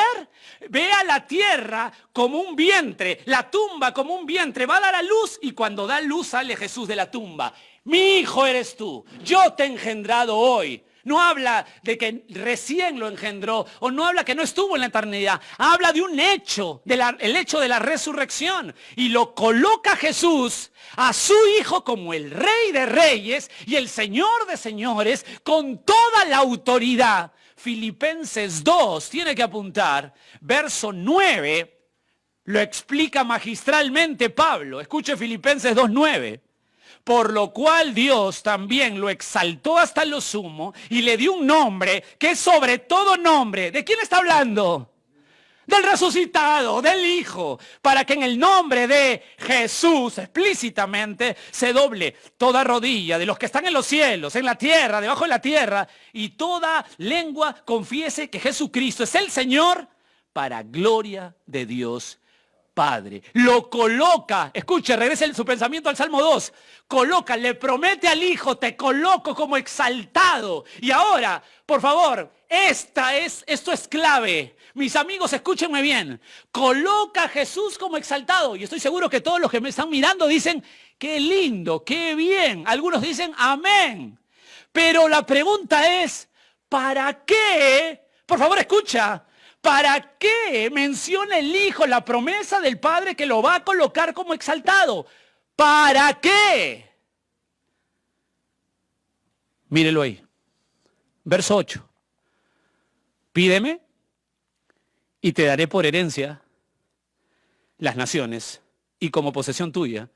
Ve a la tierra como un vientre, la tumba como un vientre, va a dar a luz y cuando da luz sale Jesús de la tumba. Mi hijo eres tú, yo te he engendrado hoy. No habla de que recién lo engendró o no habla que no estuvo en la eternidad. Habla de un hecho, el hecho de la resurrección. Y lo coloca Jesús a su hijo como el Rey de Reyes y el Señor de Señores con toda la autoridad. Filipenses 2, tiene que apuntar, verso 9, lo explica magistralmente Pablo. Escuche Filipenses 2:9. Por lo cual Dios también lo exaltó hasta lo sumo y le dio un nombre que es sobre todo nombre. ¿De quién está hablando? Del resucitado, del Hijo, para que en el nombre de Jesús explícitamente se doble toda rodilla de los que están en los cielos, en la tierra, debajo de la tierra, y toda lengua confiese que Jesucristo es el Señor para gloria de Dios Padre. Lo coloca, escuche, regrese su pensamiento al Salmo 2, le promete al Hijo, te coloco como exaltado. Y ahora, por favor, Esto es clave. Mis amigos, escúchenme bien. Coloca a Jesús como exaltado. Y estoy seguro que todos los que me están mirando dicen, qué lindo, qué bien. Algunos dicen, amén. Pero la pregunta es, ¿para qué? Por favor, escucha. ¿Para qué menciona el Hijo la promesa del Padre que lo va a colocar como exaltado? ¿Para qué? Mírelo ahí. Verso 8. Pídeme y te daré por herencia las naciones y como posesión tuya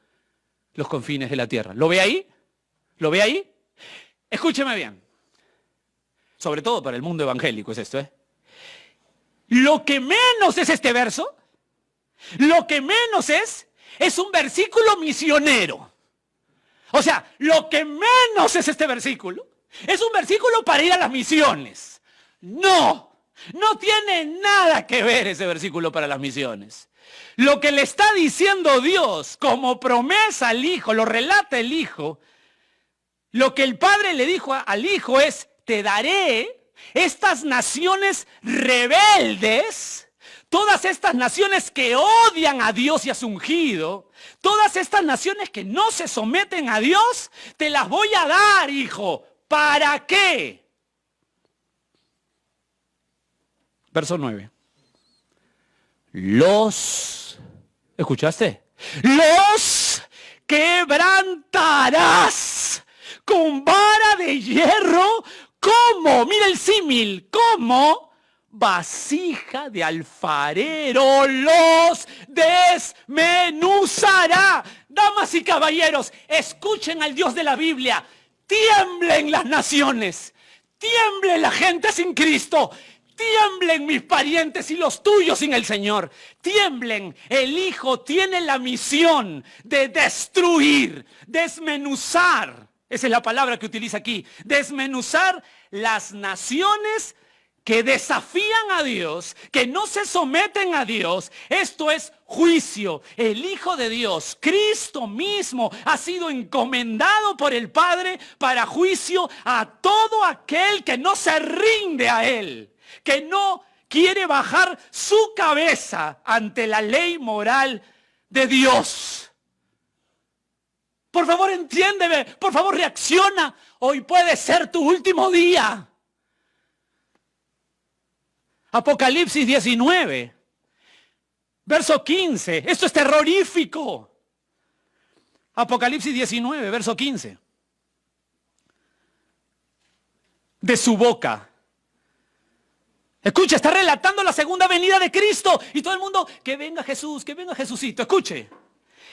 los confines de la tierra. ¿Lo ve ahí? ¿Lo ve ahí? Escúcheme bien. Sobre todo para el mundo evangélico es esto, ¿eh? Lo que menos es este verso, lo que menos es un versículo misionero. O sea, lo que menos es este versículo, es un versículo para ir a las misiones. No tiene nada que ver ese versículo para las misiones. Lo que le está diciendo Dios como promesa al Hijo, lo relata el Hijo, lo que el Padre le dijo al Hijo es, te daré estas naciones rebeldes, todas estas naciones que odian a Dios y a su ungido, todas estas naciones que no se someten a Dios, te las voy a dar, hijo. ¿Para qué? Verso 9. ¿Escuchaste? Los quebrantarás con vara de hierro, como, mira el símil, como vasija de alfarero los desmenuzará. Damas y caballeros, escuchen al Dios de la Biblia. Tiemblen las naciones, tiemblen la gente sin Cristo, tiemblen mis parientes y los tuyos sin el Señor. Tiemblen. El Hijo tiene la misión de destruir, desmenuzar. Esa es la palabra que utiliza aquí. Desmenuzar las naciones que desafían a Dios, que no se someten a Dios. Esto es juicio. El Hijo de Dios, Cristo mismo, ha sido encomendado por el Padre para juicio a todo aquel que no se rinde a Él, que no quiere bajar su cabeza ante la ley moral de Dios. Por favor, entiéndeme, por favor, reacciona. Hoy puede ser tu último día. Apocalipsis 19, verso 15. Esto es terrorífico. Apocalipsis 19, verso 15. De su boca. Escuche, está relatando la segunda venida de Cristo. Y todo el mundo, que venga Jesús, que venga Jesucito. Escuche.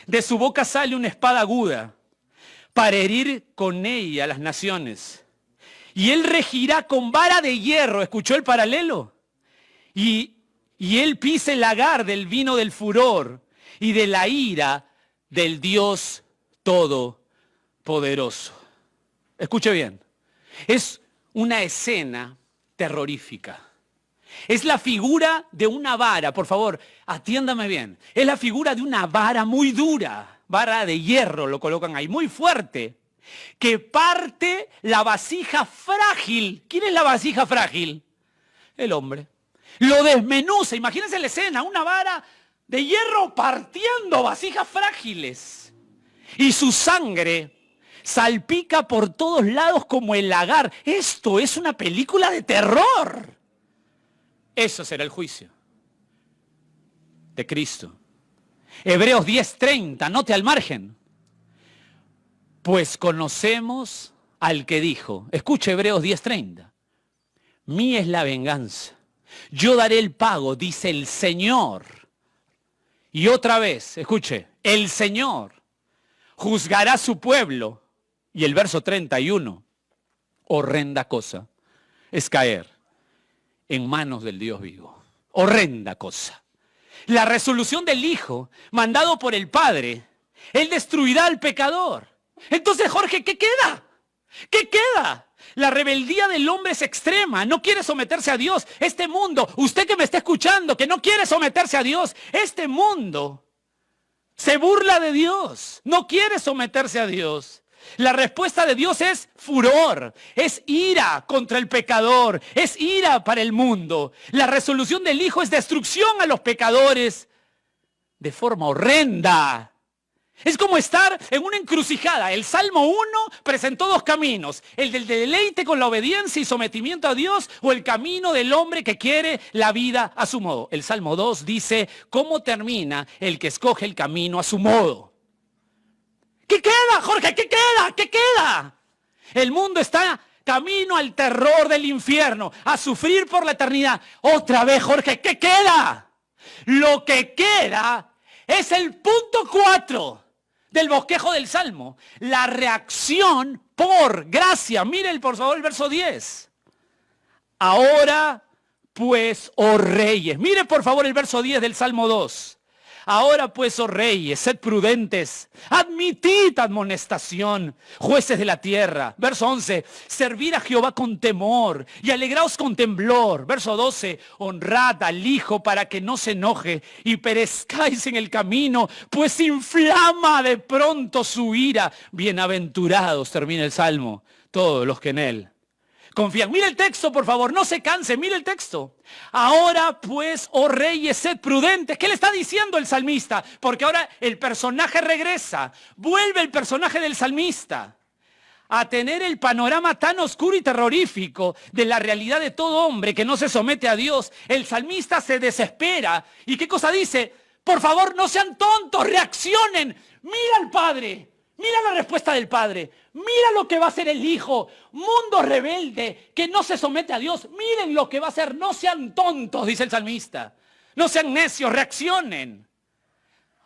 De su boca sale una espada aguda para herir con ella a las naciones. Y él regirá con vara de hierro. ¿Escuchó el paralelo? Y él pisa el lagar del vino del furor y de la ira del Dios Todopoderoso. Escuche bien. Es una escena terrorífica. Es la figura de una vara, por favor, atiéndame bien. Es la figura de una vara muy dura, vara de hierro, lo colocan ahí, muy fuerte, que parte la vasija frágil. ¿Quién es la vasija frágil? El hombre. Lo desmenuza, imagínense la escena, una vara de hierro partiendo vasijas frágiles. Y su sangre salpica por todos lados como el lagar. Esto es una película de terror. Eso será el juicio de Cristo. Hebreos 10:30, note al margen. Pues conocemos al que dijo, escuche Hebreos 10:30, mía es la venganza, yo daré el pago, dice el Señor. Y otra vez, escuche, el Señor juzgará a su pueblo. Y el verso 31, horrenda cosa es caer en manos del Dios vivo. Horrenda cosa. La resolución del Hijo, mandado por el Padre, Él destruirá al pecador. Entonces, Jorge, ¿qué queda? ¿Qué queda? La rebeldía del hombre es extrema, no quiere someterse a Dios. Este mundo, usted que me está escuchando, que no quiere someterse a Dios, este mundo se burla de Dios, no quiere someterse a Dios. La respuesta de Dios es furor, es ira contra el pecador, es ira para el mundo. La resolución del Hijo es destrucción a los pecadores de forma horrenda. Es como estar en una encrucijada. El Salmo 1 presentó dos caminos: el del deleite con la obediencia y sometimiento a Dios, o el camino del hombre que quiere la vida a su modo. El Salmo 2 dice cómo termina el que escoge el camino a su modo. ¿Qué queda, Jorge? ¿Qué queda? ¿Qué queda? El mundo está camino al terror del infierno, a sufrir por la eternidad. Otra vez, Jorge, ¿qué queda? Lo que queda es el punto 4 del bosquejo del Salmo. La reacción por gracia. Miren, por favor, el verso 10. Ahora, pues, oh reyes. Miren, por favor, el verso 10 del Salmo 2. Ahora pues, oh reyes, sed prudentes, admitid amonestación, jueces de la tierra. Verso 11, servid a Jehová con temor y alegraos con temblor. Verso 12, honrad al Hijo para que no se enoje y perezcáis en el camino, pues inflama de pronto su ira. Bienaventurados, termina el Salmo, todos los que en él confían. Mira el texto, por favor, no se canse, mira el texto. Ahora pues, oh reyes, sed prudentes. ¿Qué le está diciendo el salmista? Porque ahora el personaje regresa, vuelve el personaje del salmista a tener el panorama tan oscuro y terrorífico de la realidad de todo hombre que no se somete a Dios. El salmista se desespera. ¿Y qué cosa dice? Por favor, no sean tontos, reaccionen. Mira al Padre. Mira la respuesta del Padre. Mira lo que va a hacer el Hijo. Mundo rebelde que no se somete a Dios. Miren lo que va a hacer. No sean tontos, dice el salmista. No sean necios, reaccionen.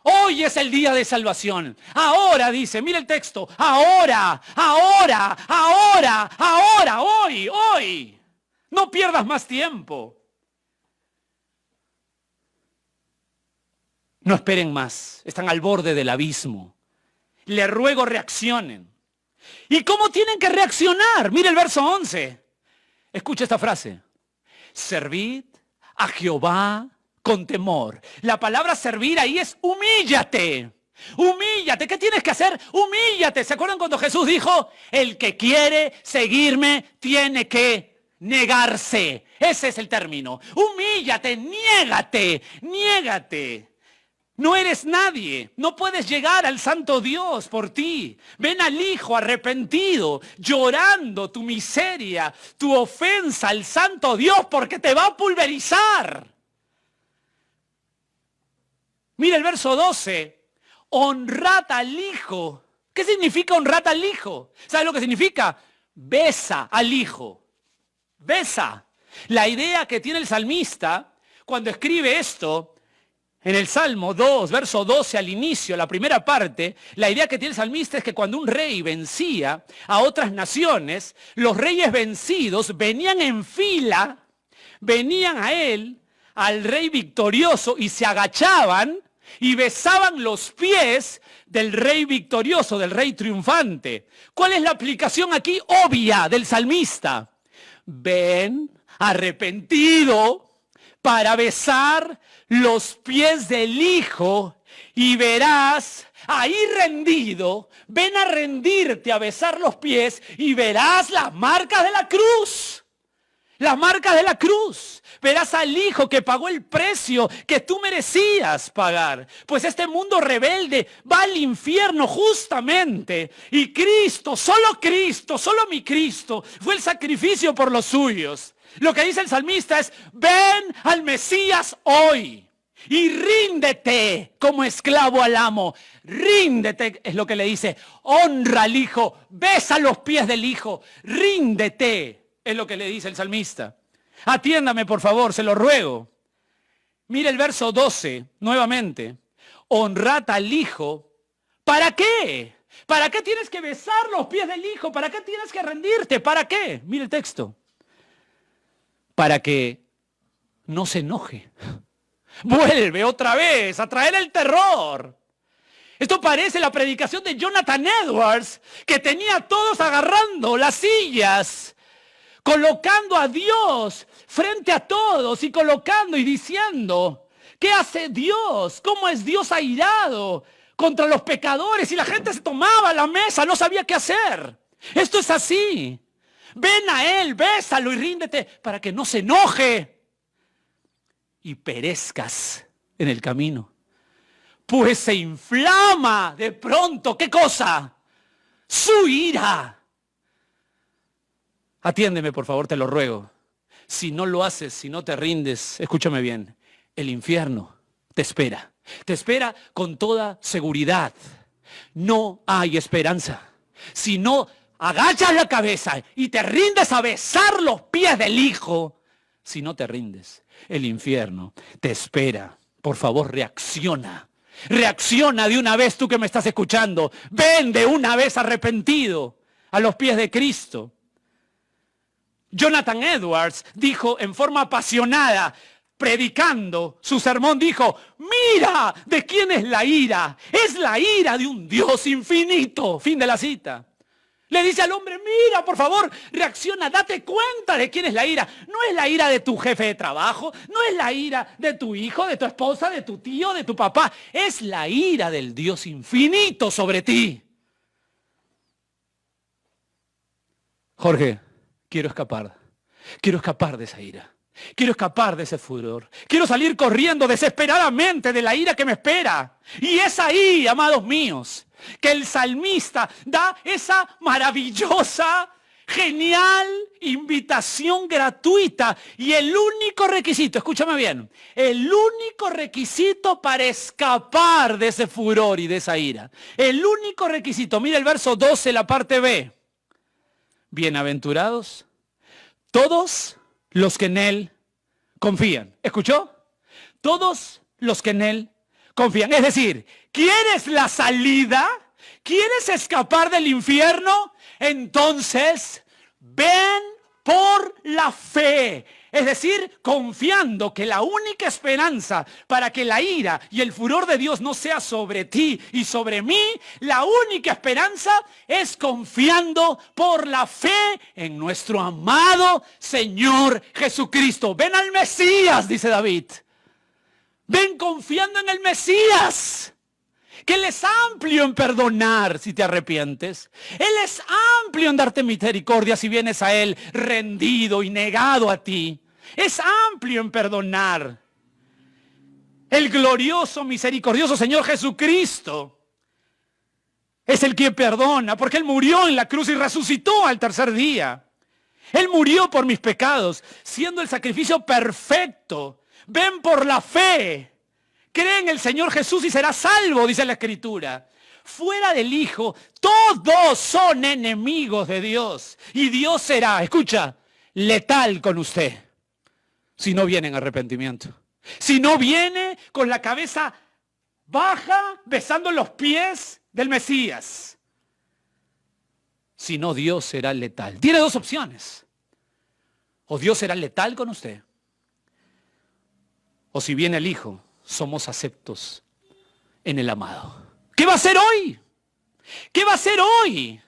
Hoy es el día de salvación. Ahora, dice, mira el texto. Ahora, hoy. No pierdas más tiempo. No esperen más. Están al borde del abismo. Le ruego reaccionen. ¿Y cómo tienen que reaccionar? Mire el verso 11. Escucha esta frase. Servid a Jehová con temor. La palabra servir ahí es humíllate. Humíllate. ¿Qué tienes que hacer? Humíllate. ¿Se acuerdan cuando Jesús dijo? El que quiere seguirme tiene que negarse. Ese es el término. Humíllate, niégate. No eres nadie, no puedes llegar al santo Dios por ti. Ven al Hijo arrepentido, llorando tu miseria, tu ofensa al santo Dios, porque te va a pulverizar. Mira el verso 12, honrad al Hijo. ¿Qué significa honrad al Hijo? ¿Sabes lo que significa? Besa al Hijo, besa. La idea que tiene el salmista cuando escribe esto, en el Salmo 2, verso 12 al inicio, la primera parte, la idea que tiene el salmista es que cuando un rey vencía a otras naciones, los reyes vencidos venían en fila, venían a él, al rey victorioso, y se agachaban y besaban los pies del rey victorioso, del rey triunfante. ¿Cuál es la aplicación aquí obvia del salmista? Ven arrepentido para besar los pies del Hijo y verás ahí rendido, ven a rendirte a besar los pies y verás las marcas de la cruz. Las marcas de la cruz. Verás al Hijo que pagó el precio que tú merecías pagar. Pues este mundo rebelde va al infierno justamente. Y Cristo, solo mi Cristo, fue el sacrificio por los suyos. Lo que dice el salmista es, ven al Mesías hoy y ríndete como esclavo al amo. Ríndete es lo que le dice. Honra al Hijo, besa los pies del Hijo, ríndete. Es lo que le dice el salmista. Atiéndame, por favor, se lo ruego. Mire el verso 12, nuevamente. Honrad al Hijo. ¿Para qué? ¿Para qué tienes que besar los pies del Hijo? ¿Para qué tienes que rendirte? ¿Para qué? Mire el texto. Para que no se enoje. Vuelve otra vez a traer el terror. Esto parece la predicación de Jonathan Edwards, que tenía a todos agarrando las sillas, colocando a Dios frente a todos y colocando y diciendo, ¿qué hace Dios? ¿Cómo es Dios airado contra los pecadores y la gente se tomaba la mesa, no sabía qué hacer. Esto es así. Ven a Él, bésalo y ríndete para que no se enoje y perezcas en el camino. Pues se inflama de pronto, ¿qué cosa? Su ira. Atiéndeme, por favor, te lo ruego. Si no lo haces, si no te rindes, escúchame bien, el infierno te espera. Te espera con toda seguridad. No hay esperanza. Si no agachas la cabeza y te rindes a besar los pies del Hijo, si no te rindes, el infierno te espera. Por favor, reacciona. Reacciona de una vez, tú que me estás escuchando. Ven de una vez arrepentido a los pies de Cristo. Jonathan Edwards dijo en forma apasionada, predicando su sermón, dijo: mira de quién es la ira. Es la ira de un Dios infinito. Fin de la cita. Le dice al hombre: mira, por favor, reacciona, date cuenta de quién es la ira. No es la ira de tu jefe de trabajo, no es la ira de tu hijo, de tu esposa, de tu tío, de tu papá. Es la ira del Dios infinito sobre ti. Jorge, quiero escapar de esa ira. Quiero escapar de ese furor. Quiero salir corriendo desesperadamente de la ira que me espera. Y es ahí, amados míos, que el salmista da esa maravillosa, genial invitación gratuita. Y el único requisito, escúchame bien, el único requisito para escapar de ese furor y de esa ira. El único requisito, mira el verso 12, la parte B. Bienaventurados todos los que en Él confían. ¿Escuchó? Todos los que en Él confían. Es decir, ¿quieres la salida? ¿Quieres escapar del infierno? Entonces, ven por la fe. Es decir, confiando que la única esperanza para que la ira y el furor de Dios no sea sobre ti y sobre mí, la única esperanza es confiando por la fe en nuestro amado Señor Jesucristo. Ven al Mesías, dice David. Ven confiando en el Mesías, que Él es amplio en perdonar si te arrepientes. Él es amplio en darte misericordia si vienes a Él rendido y negado a ti. Es amplio en perdonar. El glorioso, misericordioso Señor Jesucristo es el que perdona, porque Él murió en la cruz y resucitó al tercer día. Él murió por mis pecados, siendo el sacrificio perfecto. Ven por la fe. Cree en el Señor Jesús y serás salvo, dice la Escritura. Fuera del Hijo, todos son enemigos de Dios. Y Dios será, escucha, letal con usted, si no viene en arrepentimiento. Si no viene con la cabeza baja, besando los pies del Mesías. Si no, Dios será letal. Tiene dos opciones. O Dios será letal con usted, o si viene el Hijo, somos aceptos en el amado. ¿Qué va a hacer hoy? ¿Qué va a hacer hoy?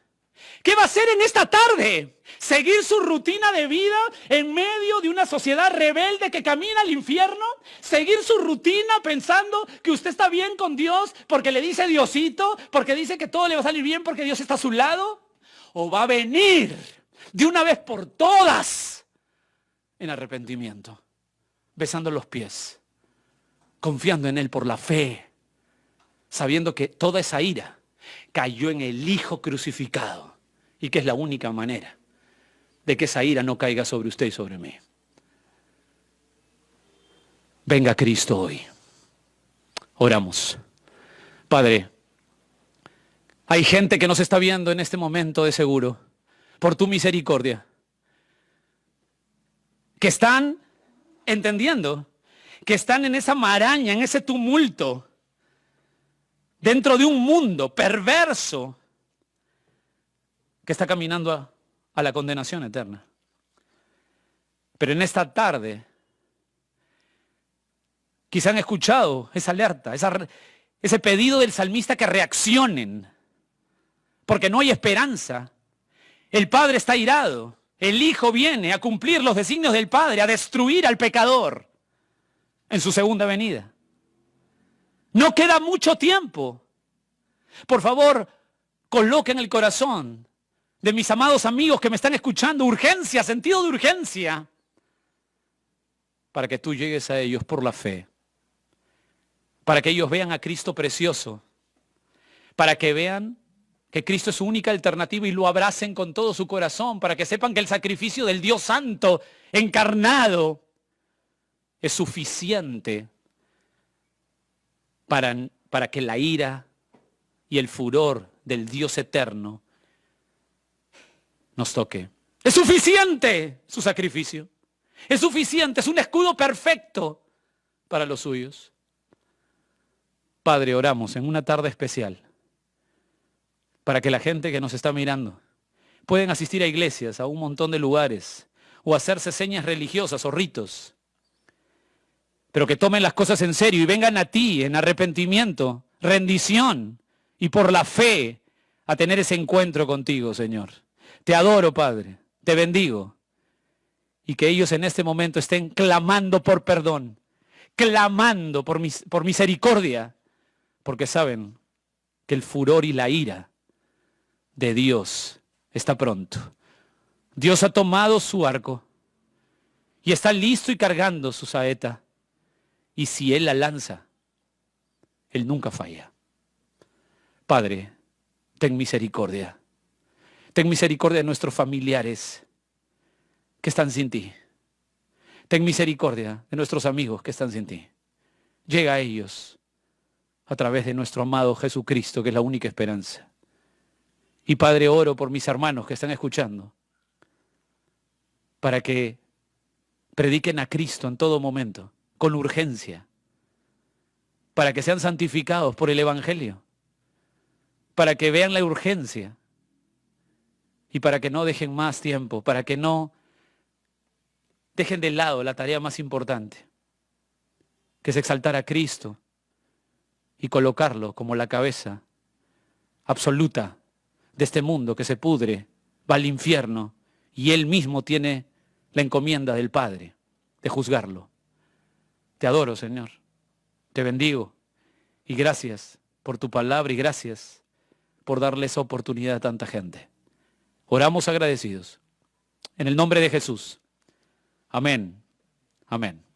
¿Qué va a hacer en esta tarde? ¿Seguir su rutina de vida en medio de una sociedad rebelde que camina al infierno? ¿Seguir su rutina pensando que usted está bien con Dios porque le dice Diosito, porque dice que todo le va a salir bien porque Dios está a su lado? ¿O va a venir de una vez por todas en arrepentimiento, besando los pies, confiando en Él por la fe, sabiendo que toda esa ira cayó en el Hijo crucificado y que es la única manera de que esa ira no caiga sobre usted y sobre mí? Venga Cristo hoy. Oramos. Padre, hay gente que nos está viendo en este momento de seguro, por tu misericordia, que están entendiendo que están en esa maraña, en ese tumulto, dentro de un mundo perverso que está caminando a la condenación eterna. Pero en esta tarde, quizá han escuchado esa alerta, ese pedido del salmista que reaccionen, porque no hay esperanza. El Padre está irado, el Hijo viene a cumplir los designios del Padre, a destruir al pecador en su segunda venida. No queda mucho tiempo. Por favor, coloca en el corazón de mis amados amigos que me están escuchando urgencia, sentido de urgencia, para que tú llegues a ellos por la fe, para que ellos vean a Cristo precioso, para que vean que Cristo es su única alternativa y lo abracen con todo su corazón, para que sepan que el sacrificio del Dios Santo encarnado es suficiente para que la ira y el furor del Dios eterno nos toque. Es suficiente su sacrificio. Es suficiente, es un escudo perfecto para los suyos. Padre, oramos en una tarde especial para que la gente que nos está mirando pueden asistir a iglesias, a un montón de lugares, o hacerse señas religiosas o ritos, pero que tomen las cosas en serio y vengan a ti en arrepentimiento, rendición y por la fe a tener ese encuentro contigo, Señor. Te adoro, Padre, te bendigo, y que ellos en este momento estén clamando por perdón, clamando por misericordia, porque saben que el furor y la ira de Dios está pronto. Dios ha tomado su arco y está listo y cargando su saeta. Y si Él la lanza, Él nunca falla. Padre, ten misericordia. Ten misericordia de nuestros familiares que están sin ti. Ten misericordia de nuestros amigos que están sin ti. Llega a ellos a través de nuestro amado Jesucristo, que es la única esperanza. Y Padre, oro por mis hermanos que están escuchando, para que prediquen a Cristo en todo momento, con urgencia, para que sean santificados por el Evangelio, para que vean la urgencia y para que no dejen más tiempo, para que no dejen de lado la tarea más importante, que es exaltar a Cristo y colocarlo como la cabeza absoluta de este mundo que se pudre, va al infierno, y Él mismo tiene la encomienda del Padre de juzgarlo. Te adoro, Señor. Te bendigo. Y gracias por tu palabra y gracias por darle esa oportunidad a tanta gente. Oramos agradecidos. En el nombre de Jesús. Amén. Amén.